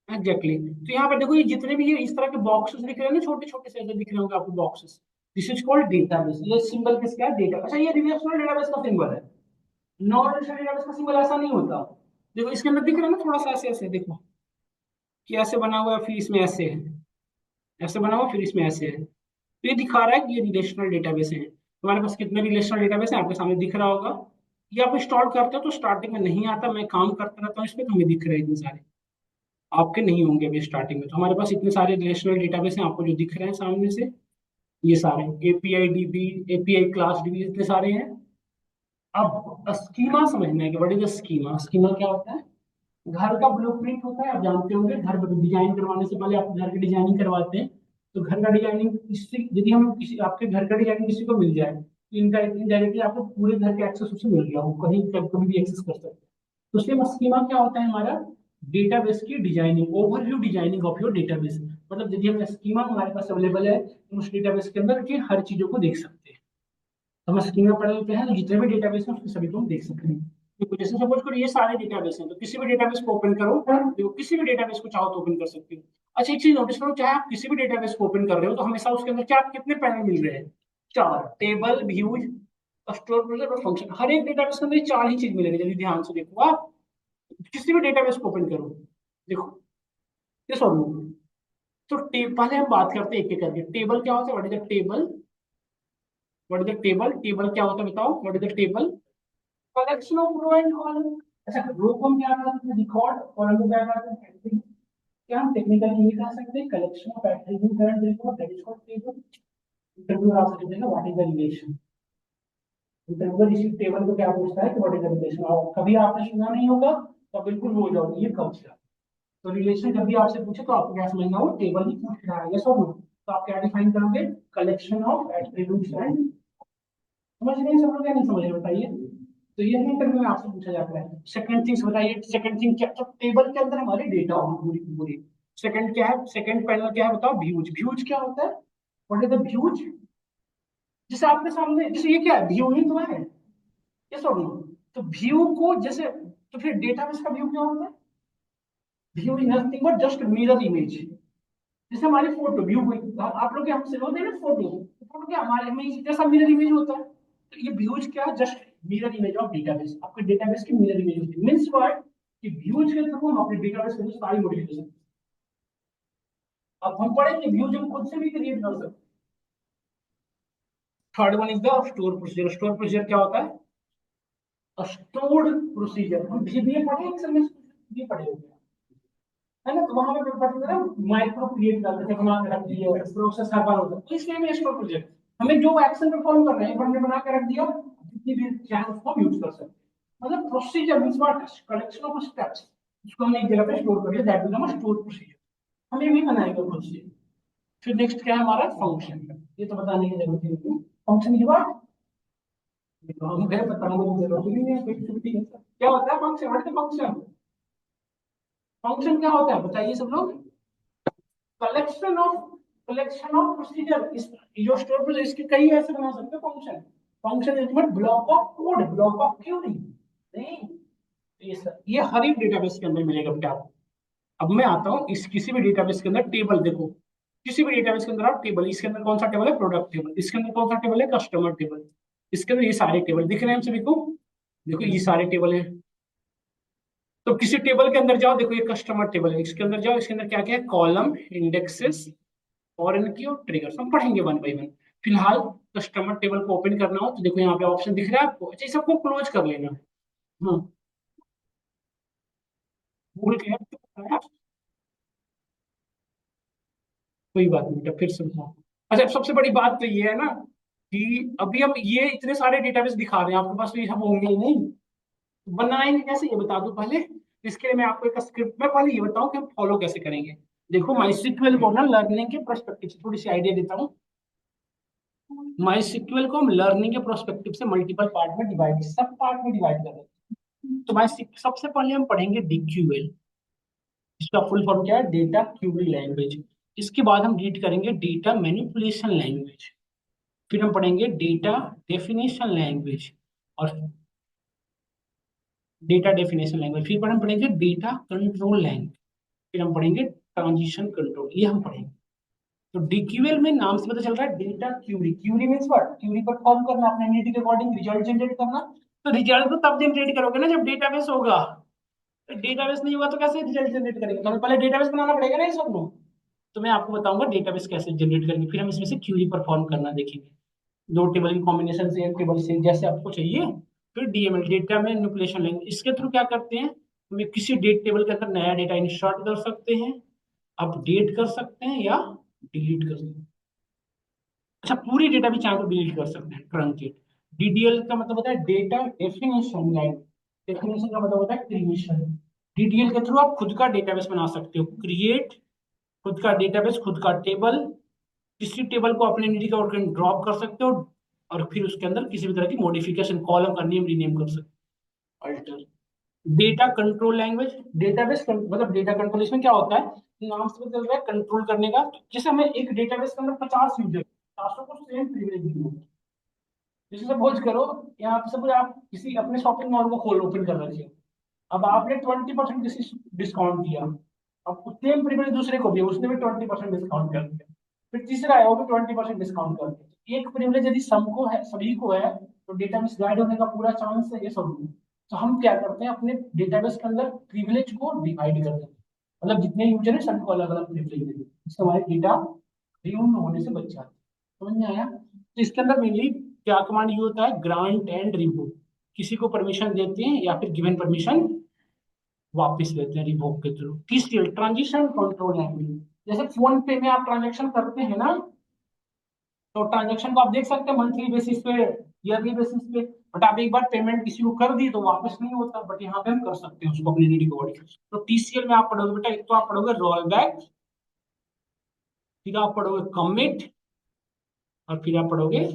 एग्जैक्टली तो यहाँ पे देखो, ये जितने भी ये इस तरह के बॉक्सेस दिख रहे हैं ना, छोटे छोटे से ऐसे दिख रहे होंगे आपको boxes, this is called database. ये सिंबल किसका है, डेटा। अच्छा, ये रिलेशनल डेटाबेस का सिंबल है, नॉन रिलेशनल डेटाबेस का सिंबल ऐसा नहीं होता। देखो इसके अंदर दिख रहा है ना, थोड़ा सा ऐसे ऐसे देखो कि ऐसे बना हुआ है, फिर इसमें ऐसे है, ऐसे बना हुआ फिर इसमें ऐसे है, तो ये दिखा रहा है कि ये रिलेशनल डेटाबेस है। तुम्हारे पास कितने रिलेशनल डेटाबेस है आपके सामने दिख रहा होगा। ये आप इंस्टॉल करते हो तो स्टार्टिंग में नहीं आता, मैं काम करता रहता हूँ इस पे, तो हमें दिख रहे हैं इतने सारे। आपके नहीं होंगे अभी स्टार्टिंग में, तो हमारे पास इतने सारे रिलेशनल डेटाबेस हैं, आपको जो दिख रहे हैं सामने से, ये सारे API dB, API class dB, इतने सारे हैं। अब स्कीमा समझना है कि व्हाट इज स्कीमा। स्कीमा क्या होता है, घर का ब्लूप्रिंट होता है, आप जानते होंगे, घर डिजाइन करवाने से पहले आप घर की डिजाइनिंग करवाते हैं। तो घर का डिजाइनिंग किसी, यदि हम किसी आपके घर का डिजाइनिंग किसी को मिल जाए तो इनका इनडायरेक्टली आपको पूरे घर के एक्सेस उसे मिल गया, वो कहीं कभी भी एक्सेस कर सकते हैं। तो सेम स्कीमा क्या होता है हमारा, डेटाबेस की designing, overview designing of your database. मतलब यदि हम स्कीमा हमारे पास अवेलेबल है तो उस डेटाबेस के अंदर के हर चीजों को देख सकते हैं। तो हम स्कीमा पढ़े होते हैं तो जितने भी डेटाबेस हैं उसके सभी को हम देख सकते हैं। तो जैसे सपोज करो ये सारे डेटाबेस हैं, तो किसी भी डेटाबेस को ओपन करो, तो किसी भी डेटाबेस को चाहो तो ओपन कर सकते हो। अच्छा, एक चीज नोटिस करो, चाहे आप किसी भी डेटाबेस को ओपन कर रहे हो तो हमेशा उसके अंदर क्या कितने पैनल मिल रहे हैं, चार, टेबल, व्यूज, स्टोर प्रोजेक्ट और फंक्शन। हर एक डेटाबेस के अंदर ये चार ही चीज मिलेंगे, यदि ध्यान से देखो आप किसी भी डेटाबेस को ओपन करो, देखो ये सब। तो पहले हम बात करते हैं एक एक करके, टेबल क्या होता है, what is a table. What is the table, table क्या होता है बताओ, what is the table, collection of row and column. अच्छा, रो को हम क्या करते हैं, रिकॉर्ड, कॉलम को क्या करते हैं, एंट्री। क्या हम टेक्निकली ये कह सकते हैं, collection of attribute and record, that is called table. Interview आप सकते हैं ना, what is the relation, interviewer इसी टेबल को क्या पूछता है कि व्हाट इज द रिलेशन, और कभी आपने सुना नहीं होगा तो बिल्कुल हो जाओगे ये कब से। तो रिलेशन जब भी आपसे पूछे तो आपको क्या समझना हो, टेबल ही पूछ रहा है, यस और नो। तो आप क्या डिफाइन करोगे, कलेक्शन ऑफ एट्रीब्यूट्स एंड, समझ रहे हैं सब लोग या नहीं समझ रहे बताइए। तो ये इंटरव्यू में आपसे पूछा जाता है। सेकंड थिंग्स बताइए, सेकंड थिंग क्या, तो टेबल के अंदर हमारे डेटा होगी पूरी की पूरी। सेकंड क्या है, सेकंड पैनल क्या है बताओ, व्यूज, व्यूज क्या होता है, व्हाट इज द व्यूज, जैसे आपके सामने, जैसे ये क्या है, व्यू ही तो है, ये सब। तो व्यू को जैसे, तो फिर डेटाबेस का व्यू क्या होता है, view is nothing but just mirror image. जैसे हमारी फोटो व्यू हुई, आप लोग हमसे होते हैं ना फोटो, फोटो क्या हमारे में जैसा मिरर इमेज होता है, तो ये व्यूज क्या है, just mirror image of database, आपके डेटाबेस की मिरर इमेज होती है। मींस व्हाट, कि व्यूज के थ्रू हम अपने डेटाबेस में सारी मॉडिफिकेशन, अब हम पढ़ेंगे व्यूज हम खुद से भी क्रिएट कर सकते हैं। Third one is the store procedure, store procedure क्या होता है, स्टोर्ड प्रोसीजर, हम भी पढ़े एक्सेल में, भी पढ़े होंगे है ना, तो वहां पे पढ़ते थे माइक्रो क्रिएट करते थे, बना के रख दिया, प्रोसेस हर बार होता है, तो इसलिए में स्टोर प्रोजेक्ट, हमें जो एक्शन परफॉर्म कर रहे हैं हमने बना के रख दिया, जितनी भी चाहे उसको हम यूज कर सकते हैं। मतलब procedure means what, collection of steps, उसको हमने एक जगह पे स्टोर कर दिया, that become a store procedure, हमें भी बनाएगा खुद से। फिर नेक्स्ट क्या है हमारा, फंक्शन, ये तो बताने की जरूरत नहीं, फंक्शन की बात मुझे बताने की जरूरत ही नहीं है, कोई छुट्टी है क्या होता है function, what is function, function क्या होता है बताइए सब लोग, collection of, collection of procedure, इस जो स्टोर पर इसके कई ऐसे बना सकते हैं function, function is not block of code, block of query नहीं, ये हर एक डेटाबेस के अंदर मिलेगा बेटा आपको। अब मैं आता हूँ इस किसी भी डेटाबेस के अंदर, टेबल देखो, किसी भी डेटाबेस के अंदर आप टेबल, इसके अंदर कौन सा टेबल है, प्रोडक्ट टेबल, इसके अंदर कौन सा टेबल है, कस्टमर टेबल, इसके अंदर ये सारे टेबल दिख रहे हैं हम सभी को, देखो ये सारे टेबल है। तो किसी टेबल के अंदर जाओ, देखो ये कस्टमर टेबल है, इसके अंदर जाओ, इसके अंदर क्या क्या है, कॉलम, इंडेक्सेस, फॉरेन की और ट्रिगर्स, हम पढ़ेंगे वन बाई वन। फिलहाल कस्टमर टेबल को ओपन करना हो तो देखो यहाँ पे ऑप्शन दिख रहा है आपको, अच्छा सबको क्लोज कर लेना। हाँ, भूल गए तो कोई बात नहीं बेटा, फिर समझाओ। अच्छा सबसे बड़ी बात तो ये है ना कि अभी हम ये इतने सारे डेटाबेस दिखा रहे हैं आपके पास, तो ये सब होंगे ही नहीं, बनाएंगे कैसे ये बता दो पहले। इसके लिए मैं आपको एक स्क्रिप्ट में पहले ये बताऊं कि हम फॉलो कैसे करेंगे। देखो माइस्क्ल को ना लर्निंग के पर्सपेक्टिव से थोड़ी सी आइडिया देता हूँ। माइस्क्ल को हम लर्निंग के पर्सपेक्टिव से मल्टीपल पार्ट में डिवाइड, सब पार्ट में डिवाइड कर रहे हैं। तो मैं सबसे पहले हम पढ़ेंगे डीक्यूएल, इसका फुल फॉर्म क्या है, डेटा क्यूरी लैंग्वेज। इसके बाद हम रीड करेंगे डेटा मैनिपुलेशन लैंग्वेज, फिर हम पढ़ेंगे डेटा डेफिनेशन लैंग्वेज, और डेटा डेफिनेशन लैंग्वेज, फिर हम पढ़ेंगे डेटा कंट्रोल लैंग्वेज, फिर हम पढ़ेंगे ट्रांजिशन कंट्रोल, ये हम पढ़ेंगे। तो डीक्यूएल में नाम से पता चल रहा है data query, query means what, query perform करना, अपने नीड के अकॉर्डिंग रिजल्ट जनरेट करना। तो रिजल्ट तो तब जनरेट करोगे ना जब डेटाबेस होगा, डेटाबेस नहीं होगा तो कैसे रिजल्ट जनरेट करेंगे, तो हमें पहले डेटाबेस बनाना पड़ेगा ना ये सब लोग। तो मैं आपको बताऊंगा डेटाबेस कैसे जनरेट करेंगे, फिर हम इसमें से क्यूरी परफॉर्म करना देखेंगे, दो टेबल की कॉम्बिनेशन से, एक टेबल से जैसे आपको चाहिए। फिर डीएमएल, डेटा मैनिपुलेशन लैंग्वेज, इसके थ्रू क्या करते हैं, हमें किसी डेट टेबल के अंदर नया डेटा इंसर्ट कर सकते हैं, अपडेट कर सकते हैं या डिलीट कर सकते हैं। अच्छा पूरी डेटा भी चाहे तो डिलीट कर सकते हैं, ट्रंकेट। डीडीएल का मतलब होता है डेटा डेफिनेशन लैंग्वेज, डेफिनेशन का मतलब होता है क्रिएशन। डीडीएल के थ्रू आप खुद का डेटाबेस बना सकते हो, क्रिएट खुद का डेटाबेस, खुद का टेबल, किसी टेबल को अपने निजी का ड्रॉप कर सकते हो, और फिर उसके अंदर किसी भी तरह की मॉडिफिकेशन, कॉलम का नेम रीनेम कर सकते हो, alter. Data control language, database मतलब डेटा कंट्रोल, इसमें क्या होता है, नाम से पता चल रहा है कंट्रोल करने का। जैसे हमें एक डेटाबेस के अंदर 50 यूजर, 50 को सेम प्रिविलेज दी हो। जैसे सपोज करो, यहाँ पे सपोज आप किसी अपने शॉपिंग मॉल को खोल ओपन कर रखिए, अब आपने 20% डिस्काउंट दिया, अब सेम प्रिविलेज दूसरे को दिया, उसने भी 20% डिस्काउंट कर दिया, फिर तीसरा है वो भी 20% डिस्काउंट कर दिया। एक प्रिविलेज यदि सबको है, सभी को है, तो डेटा मिस गाइड होने का पूरा चांस है, ये सब। तो हम क्या करते हैं, अपने डेटाबेस के अंदर प्रिविलेज को डिवाइड कर देते हैं, मतलब जितने यूजर है सबको अलग अलग प्रिविलेज देते हैं, इससे हमारे डेटा रियूज होने से बच जाते हैं। समझ में आया, तो इसके अंदर मेनली क्या कमांड यूज होता है? Grant and revoke. किसी को परमिशन देते हैं या फिर गिवन परमिशन वापस लेते हैं रिवोक के through. TCL transition control language. जैसे फोन पे में आप ट्रांजेक्शन करते हैं ना, तो ट्रांजेक्शन को आप देख सकते हैं मंथली बेसिस पे, ईयरली बेसिस पे। बट आप एक बार पेमेंट किसी को कर दी तो वापस नहीं होता, बट यहाँ पे हम कर सकते हैं उसको अपनी नीड के अकॉर्डिंग। तो टीसीएल में आप पढ़ोगे बेटा, एक तो आप पढ़ोगे रोल बैक, फिर आप पढ़ोगे कमिट, और फिर आप पढ़ोगे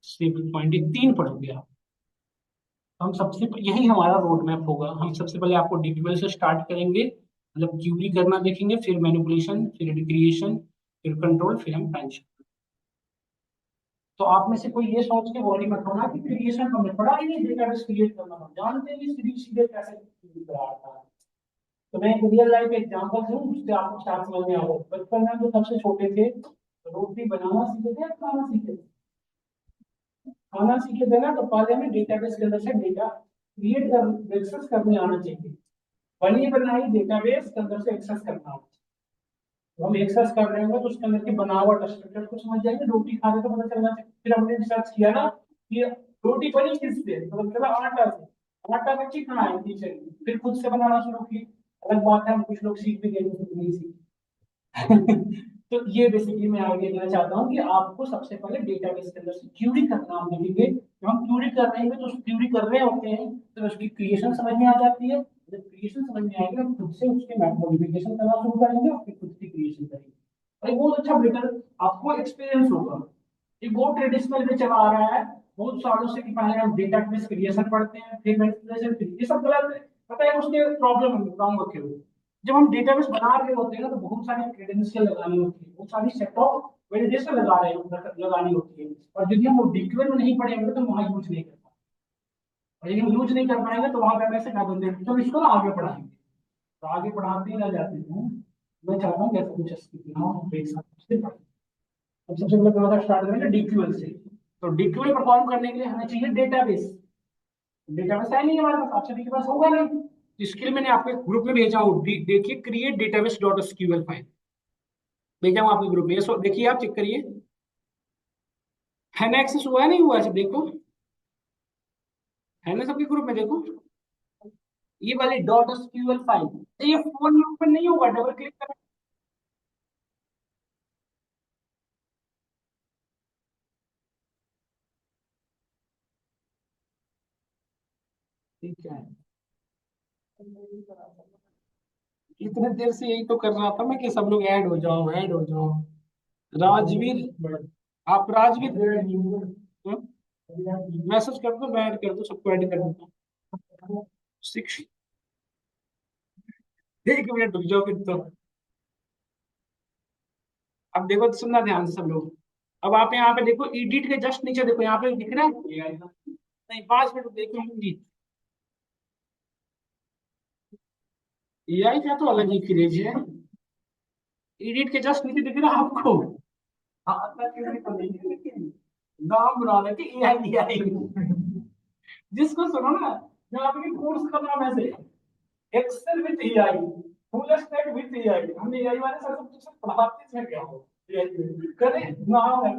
स्टेबल पॉइंट। ये तीन पढ़ोगे आप। हम सबसे यही हमारा रोड मैप होगा। हम सबसे पहले आपको डीक्यूएल से स्टार्ट करेंगे, मतलब क्यूरी करना देखेंगे, फिर मैनिपुलेशन, फिर क्रिएशन, फिर कंट्रोल, फिर हम ट्रांजिशन। तो आप में से कोई ये सोच के वॉरी मत होना कि क्रिएशन हमने पढ़ा ही नहीं, डेटाबेस क्रिएट करना हम जानते हैं सीधे सीधे कैसे करा था। तो मैं एक रियल लाइफ एग्जांपल दूं जिससे आपको साथ समझ में आओ। बचपन में जो सबसे छोटे थे, रोटी बनाना सीखे थे या खाना सीखे थे? खाना सीखे थे ना, तो पहले हमें डेटाबेस के अंदर से डेटा क्रिएट कर एक्सेस करने आना चाहिए। बनी बनाई डेटाबेस के अंदर से एक्सेस करना होगा। तो हम एक्सेस कर रहे होंगे तो उसके अंदर की बनावट स्ट्रक्चर को समझ जाएंगे। रोटी खाने तो पता चलना चाहिए। फिर हमने रिसर्च किया ना कि रोटी बनी किससे, तो पता चला आटा से। आटा में चिकना है टीचर ने, फिर खुद से बनाना शुरू की। अलग बात है, हम कुछ लोग सीख भी गए, कुछ लोग नहीं सीखे। तो ये बेसिकली मैं आगे देना चाहता हूँ कि आपको सबसे पहले डेटाबेस के अंदर से क्यूरी करना हम देखेंगे। जब हम क्यूरी कर रहे हैं तो क्यूरी कर रहे होते हैं तो उसकी क्रिएशन समझ में आ जाती है। जब क्रिएशन समझ में आएगी तो खुद से उसके मॉडिफिकेशन करना शुरू करेंगे और फिर खुद की क्रिएशन करेंगे। और एक बहुत अच्छा बेटर आपको एक्सपीरियंस होगा। ये बहुत ट्रेडिशनल में चला आ रहा है बहुत सालों से कि पहले हम डेटाबेस क्रिएशन पढ़ते हैं, फिर मैनिपुलेशन, फिर ये सब गलत है। पता है उसके प्रॉब्लम रॉन्ग होते हुए। जब हम डेटाबेस बना रहे होते हैं ना, तो बहुत सारी क्रेडेंशियल लगानी होती है, बहुत सारी सेट ऑफ वैलिडेशन लगानी होती है। और यदि हम वो डीक्यूएल में नहीं पढ़ेंगे तो वहां यूज नहीं कर पाएंगे। और यदि हम यूज नहीं कर पाएंगे तो वहां पे ऐसे क्या बोलते हैं, तो इसको ना आगे पढ़ाएंगे। तो आगे पढ़ाते ही रह जाते हैं। मैं चाहता हूँ कैसे कुछ एक साथ से पढ़ें। अब सबसे पहले थोड़ा सा स्टार्ट करेंगे डीक्यूएल से। तो डीक्यूएल परफॉर्म करने के लिए हमें चाहिए डेटाबेस। डेटाबेस है नहीं हमारे पास, आप सभी के पास होगा नहीं। इसके लिए मैंने आपको एक ग्रुप में भेजा हूँ, देखिए create database dot SQL file भेजा हूँ आपके ग्रुप में। सो देखिए, आप चेक करिए है ना, एक्सेस हुआ है नहीं हुआ है, सब देखो है ना सबके ग्रुप में, देखो ये वाली डॉट एसक्यूएल फाइल। ये फोन में ओपन नहीं होगा, डबल क्लिक करें। ठीक है, इतने देर से यही तो कर रहा था मैं कि सब लोग ऐड हो जाओ, ऐड हो जाओ। राजवीर, आप राजवीर मैसेज कर दो, मैं ऐड कर दो, सबको ऐड कर देता हूँ। सिक्स, एक मिनट रुक जाओ फिर तो। अब देखो, सुनना ध्यान से सब लोग। अब आप यहाँ पे देखो, एडिट के जस्ट नीचे देखो, यहाँ पे दिख रहा है नहीं, 5 मिनट देखो एडिट। एआई का तो अलग ही क्रेज है। एडिट के जस्ट नीचे दिख रहा है आपको? हाँ, अपना क्यों तो नहीं है, लेकिन नाम बना लेते एआई एआई। जिसको सुनो ना, यहाँ पे कोर्स का नाम ऐसे, Excel with AI, full stack with AI. हमने एआई वाले सर सब पढ़ाते हैं क्या हो, एआई करे नाम है।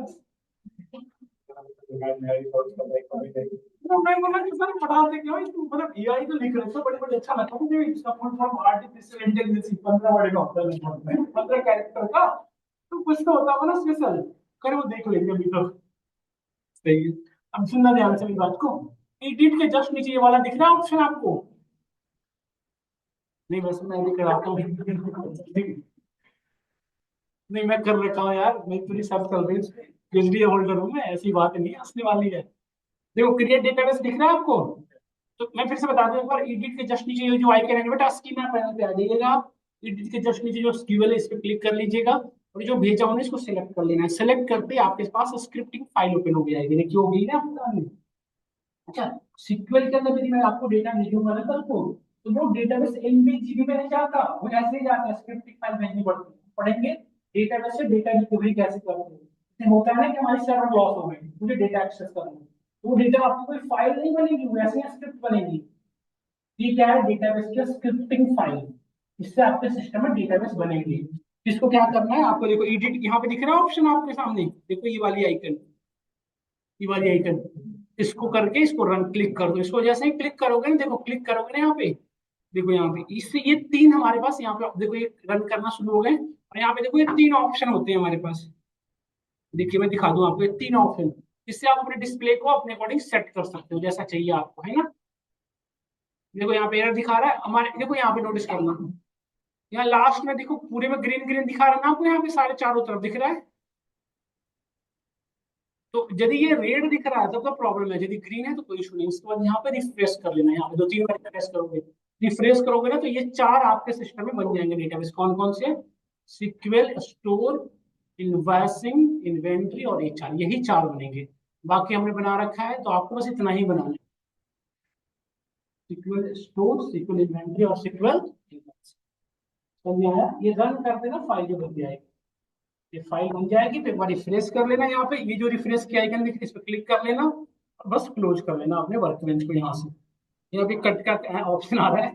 तो मैं बोला कि सर पढ़ाते क्यों इसको, मतलब एआई तो लिख रहे हो बड़े बड़े, अच्छा लगता है मुझे। इसका full form artificial intelligence, 15 word का होता है, 15 कैरेक्टर का। तो कुछ तो होता होगा ना स्पेशल। करे वो देख लेंगे अभी तो। सही है। अब सुनना ध्यान से मेरी बात को। एडिट के जस्ट नीचे ये वाला दिख रहा है ऑप्शन आपको? नहीं, वैसे मैं भी कराता हूँ। नहीं, नहीं, मैं कर रखा हूँ यार, मैं पूरी सब कर रही हूँ। पीएचडी होल्डर हूँ मैं, ऐसी बात नहीं है, असली वाली है। देखो क्रिएट डेटाबेस दिख रहा है आपको? तो मैं फिर से बता दूं एक बार, एडिट के जस्ट नीचे जो आइकन है बेटा, स्कीमा पैनल पे आ जाइएगा आप। एडिट के जस्ट नीचे जो स्क्यूएल है, इस पे क्लिक कर लीजिएगा, और जो भेजा हूं इसको सिलेक्ट कर लेना है। सिलेक्ट करते ही आपके पास स्क्रिप्टिंग फाइल ओपन हो जाएगी। देखिए हो गई ना आपके सामने। अच्छा, सीक्वल के अंदर यदि मैं आपको डेटा भेजूंगा ना कल को, तो वो डेटाबेस एमबी जीबी में नहीं जाता, वो ऐसे ही जाता है, स्क्रिप्टिंग फाइल भेजनी पड़ती है। पढ़ेंगे डेटाबेस से डेटा रिकवरी कैसे करते हैं। इसमें होता है ना कि हमारी सर्वर लॉस हो गई, मुझे डेटा एक्सेस करना है, तो वो डेटा आपको कोई फाइल नहीं बनेगी, वैसे ही स्क्रिप्ट बनेगी। ये क्या है, डेटाबेस की स्क्रिप्टिंग फाइल। इससे आपके सिस्टम में डेटाबेस बनेंगे। इसको क्या करना है आपको, देखो एडिट यहाँ पे दिख रहा है ऑप्शन आपके सामने, देखो ये वाली आइकन, ये वाली आइकन, इसको करके इसको रन क्लिक कर दो। इसको जैसे ही क्लिक करोगे ना, देखो क्लिक करोगे ना यहाँ पे, देखो यहाँ पे इससे ये तीन हमारे पास यहाँ पे देखो ये रन करना शुरू हो गए, और यहाँ पे देखो ये तीन ऑप्शन होते हैं हमारे पास। देखिए मैं दिखा दूं आपको, ये तीन ऑप्शन, इससे आप अपने डिस्प्ले को अपने अकॉर्डिंग सेट कर सकते हो जैसा चाहिए आपको, है ना। देखो यहाँ पे एरर दिखा रहा है हमारे, देखो यहाँ पे नोटिस करना, यहाँ लास्ट में देखो पूरे में ग्रीन ग्रीन दिखा रहा है ना आपको, यहाँ पे सारे चारों तरफ दिख रहा है। तो यदि ये रेड दिख रहा है तब तो प्रॉब्लम है, यदि ग्रीन है तो कोई इशू नहीं। उसके बाद यहाँ पे रिफ्रेश कर लेना है, यहाँ पे दो तीन बार रिफ्रेश करोगे, रिफ्रेश करोगे ना तो ये चार आपके सिस्टम में बन जाएंगे डेटाबेस। कौन कौन से? सिक्वेल, स्टोर, इनवॉइसिंग, इन्वेंट्री और एचआर, यही चार बनेंगे। बाकी हमने बना रखा है, तो आपको बस इतना ही बनाना है, सिक्वेल स्टोर, सिक्वेल इन्वेंट्री और सिक्वेल इनवॉइस। समझ आया? ये रन कर देना, फाइल जो बन जाएगी, ये फाइल बन जाएगी। तो एक बार रिफ्रेश कर लेना, यहाँ पे ये जो रिफ्रेश की आइकन दिख रही है इस पर क्लिक कर लेना, और बस क्लोज कर लेना अपने वर्कबेंच को यहाँ से। यहाँ पे कट का ऑप्शन आ रहा है,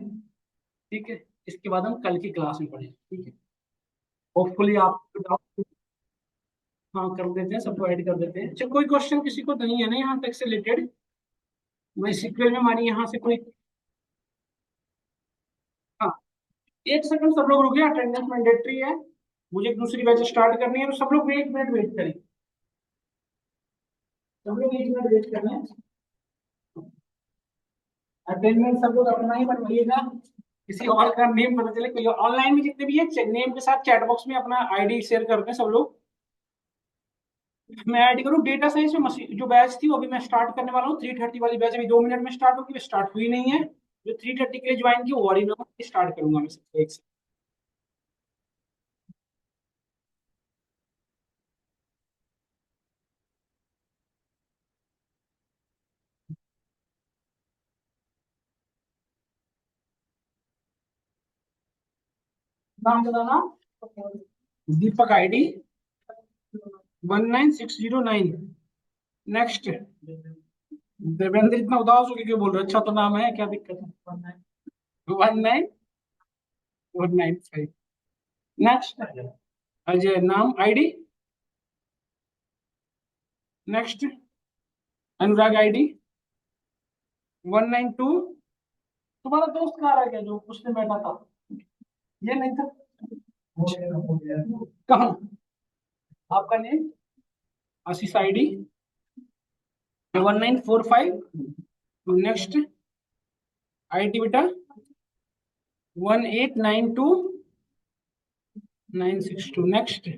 ठीक है। इसके बाद हम कल की क्लास में पढ़ेंगे, ठीक है। होपफुली आप हाँ कर देते हैं, सबको ऐड कर देते हैं। चलो कोई क्वेश्चन किसी को नहीं है ना यहाँ तक से रिलेटेड? मैं सीक्वल में हमारी यहाँ से कोई, हाँ एक सेकंड सब लोग रुके, अटेंडेंस मैंडेटरी है, मुझे एक दूसरी बैच स्टार्ट करनी है, तो सब लोग एक मिनट वेट करें, सब लोग एक मिनट वेट करना है। अटेंडेंस सब लोग अपना ही बनवाइएगा, किसी और का नेम पता चले कोई। ऑनलाइन में जितने भी है नेम के साथ चैट बॉक्स में अपना आईडी शेयर करते हैं सब लोग। मैं ऐड करूँ डेटा साइंस में मशीन जो बैच थी वो अभी मैं स्टार्ट करने वाला हूँ, 3:30 वाली बैच अभी 2 मिनट में स्टार्ट होगी, स्टार्ट हुई नहीं है। जो 3:30 के लिए ज्वाइन की वो वाली ना स्टार्ट करूंगा मैं सबको एक से। नाम बताना, दीपक आईडी 19609। नेक्स्ट, देवेंद्र इतना उदास होकर क्यों बोल रहे हो? अच्छा तो नाम है, क्या दिक्कत है? 19495। नेक्स्ट, अजय नाम आईडी। नेक्स्ट, अनुराग आईडी 192। तुम्हारा दोस्त कहाँ रह गया जो उसने बैठा था? ये नहीं था? कहाँ? आपका name? Ashish ID 1945। Next, ID बेटा 1892962। Next,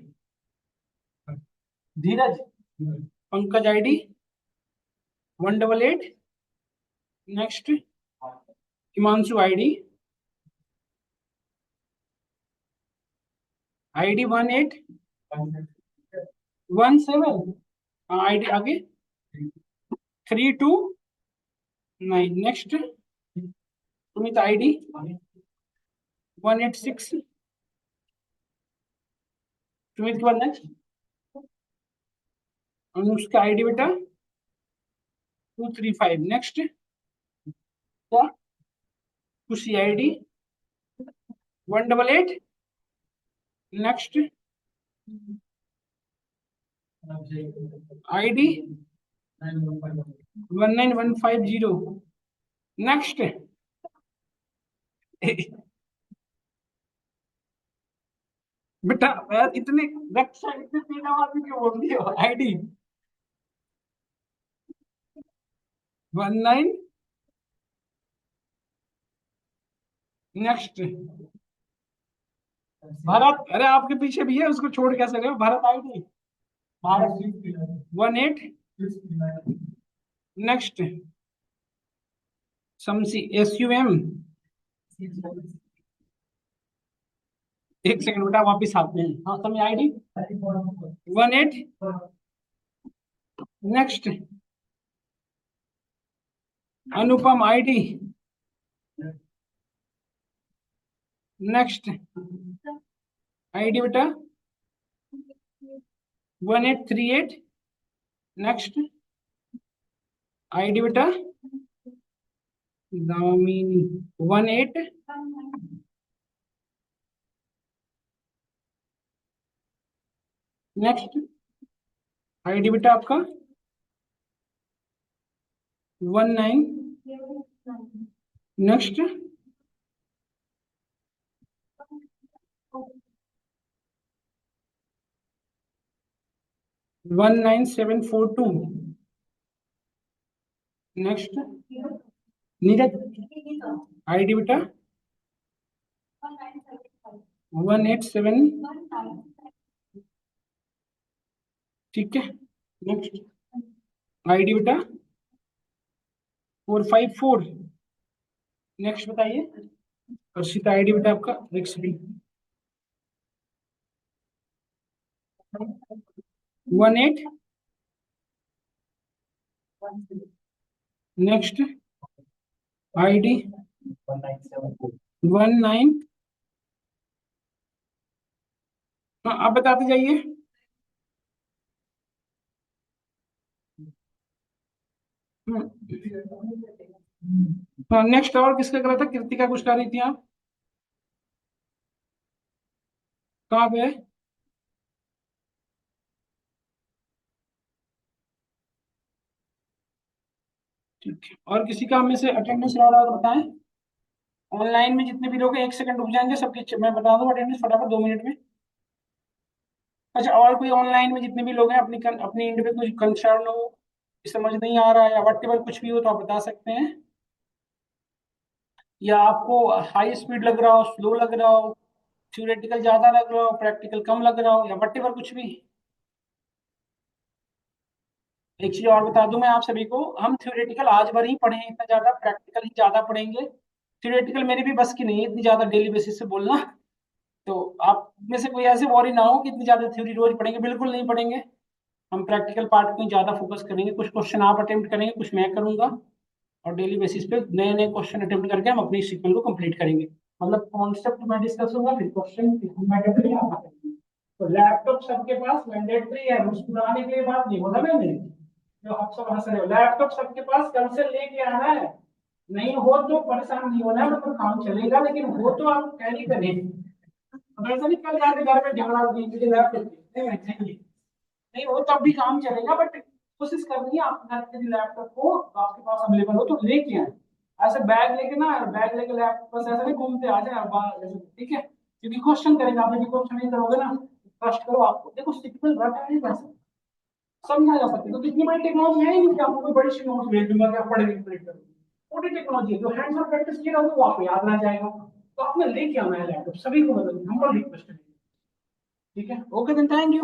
Dheeraj. Pankaj ID 188। Next, Himanshu ID 1817। ID आगे 329। Next, Sumit ID 186। सुमित के बाद नेक्स्ट, अनुष्का आईडी बेटा 235। नेक्स्ट, क्या? खुशी आईडी 188। Next, ID 19150। नेक्स्ट, बेटा यार इतने रक्षा इतने तेज आवाज में क्यों बोल रही हो? आईडी 19। नेक्स्ट, भारत। अरे आपके पीछे भी है, उसको छोड़ कैसे रहे हो? भारत आईडी भारत 18। नेक्स्ट, समसी SUM। एक सेकंड बेटा वापिस आते हैं। हाँ समय आईडी 18। नेक्स्ट, अनुपम आईडी। नेक्स्ट, आईडी बेटा 1838। नेक्स्ट, आईडी बेटा दामिनी 18। नेक्स्ट, आईडी बेटा आपका 19 नेक्स्ट 19742 नेक्स्ट नीरज आईडी बेटा 187 ठीक है नेक्स्ट आईडी बेटा 454 नेक्स्ट बताइए अर्षिता आईडी बेटा आपका XB 18 नेक्स्ट आईडी 19 हाँ आप बताते जाइए हाँ नेक्स्ट और किसका करा था कृतिका कुछ कर रही थी आप कहाँ पे है ठीक है और किसी का में से अटेंडेंस रहा तो बताएं ऑनलाइन में जितने भी लोग हैं 1 सेकंड रुक जाएंगे सबके मैं बता दूं अटेंडेंस फटाफट 2 मिनट में अच्छा और कोई ऑनलाइन में जितने भी लोग हैं अपनी इंड पे कुछ कंसर्न हो समझ नहीं आ रहा है या वट एवर कुछ भी हो तो आप बता सकते हैं या आपको हाई स्पीड लग रहा हो स्लो लग रहा हो थ्योरेटिकल ज्यादा लग रहा हो प्रैक्टिकल कम लग रहा हो या वट एवर कुछ भी एक चीज और बता दूं मैं आप सभी को हम थ्योरेटिकल आज भर ही पढ़े हैं इतना ज्यादा प्रैक्टिकल ही ज्यादा पढ़ेंगे थ्योरेटिकल मेरी भी बस की नहीं है इतनी ज्यादा डेली बेसिस से बोलना तो आप में से कोई ऐसे वॉरी ना हो कि इतनी ज्यादा थ्योरी रोज पढ़ेंगे बिल्कुल नहीं पढ़ेंगे हम प्रैक्टिकल पार्ट को ज्यादा फोकस करेंगे कुछ क्वेश्चन आप अटेम्प्ट करेंगे कुछ मैं करूंगा और डेली बेसिस पे नए नए क्वेश्चन अटेम्प्ट करके हम अपनी सीक्वल को कंप्लीट करेंगे मतलब कॉन्सेप्ट मैं डिस्कस होगा फिर क्वेश्चन तो लैपटॉप सबके पास मैंडेटरी है मुस्कुराने के लिए बात नहीं बोला मैंने जो आप सब हंस रहे हो लैपटॉप सबके पास कल से लेके आना है नहीं हो तो परेशान नहीं होना है मतलब काम चलेगा लेकिन हो तो आप कैरी करें अब ऐसा नहीं कल जाके घर में झगड़ा दीजिए लैपटॉप नहीं नहीं हो तब भी काम चलेगा बट कोशिश करनी है आप घर के लैपटॉप को आपके पास अवेलेबल हो तो लेके आए ऐसे बैग लेके ना बैग लेके लैपटॉप बस ऐसा नहीं घूमते आ जाए ठीक है क्योंकि क्वेश्चन करेंगे आप यदि क्वेश्चन नहीं करोगे ना ट्रस्ट करो आपको देखो सिंपल रटा नहीं बस समझा जा सकता है तो इतनी बड़ी टेक्नोलॉजी है ही नहीं कि आपको कोई बड़ी सी नोट्स भेज दूंगा कि आप पढ़ के कंप्लीट करो छोटी टेक्नोलॉजी है जो हैंड्स ऑन प्रैक्टिस किया रहोगे वो आपको याद ना जाएगा तो आपने लेके आना है लैपटॉप सभी को मतलब नंबर रिक्वेस्ट है ठीक है ओके देन थैंक यू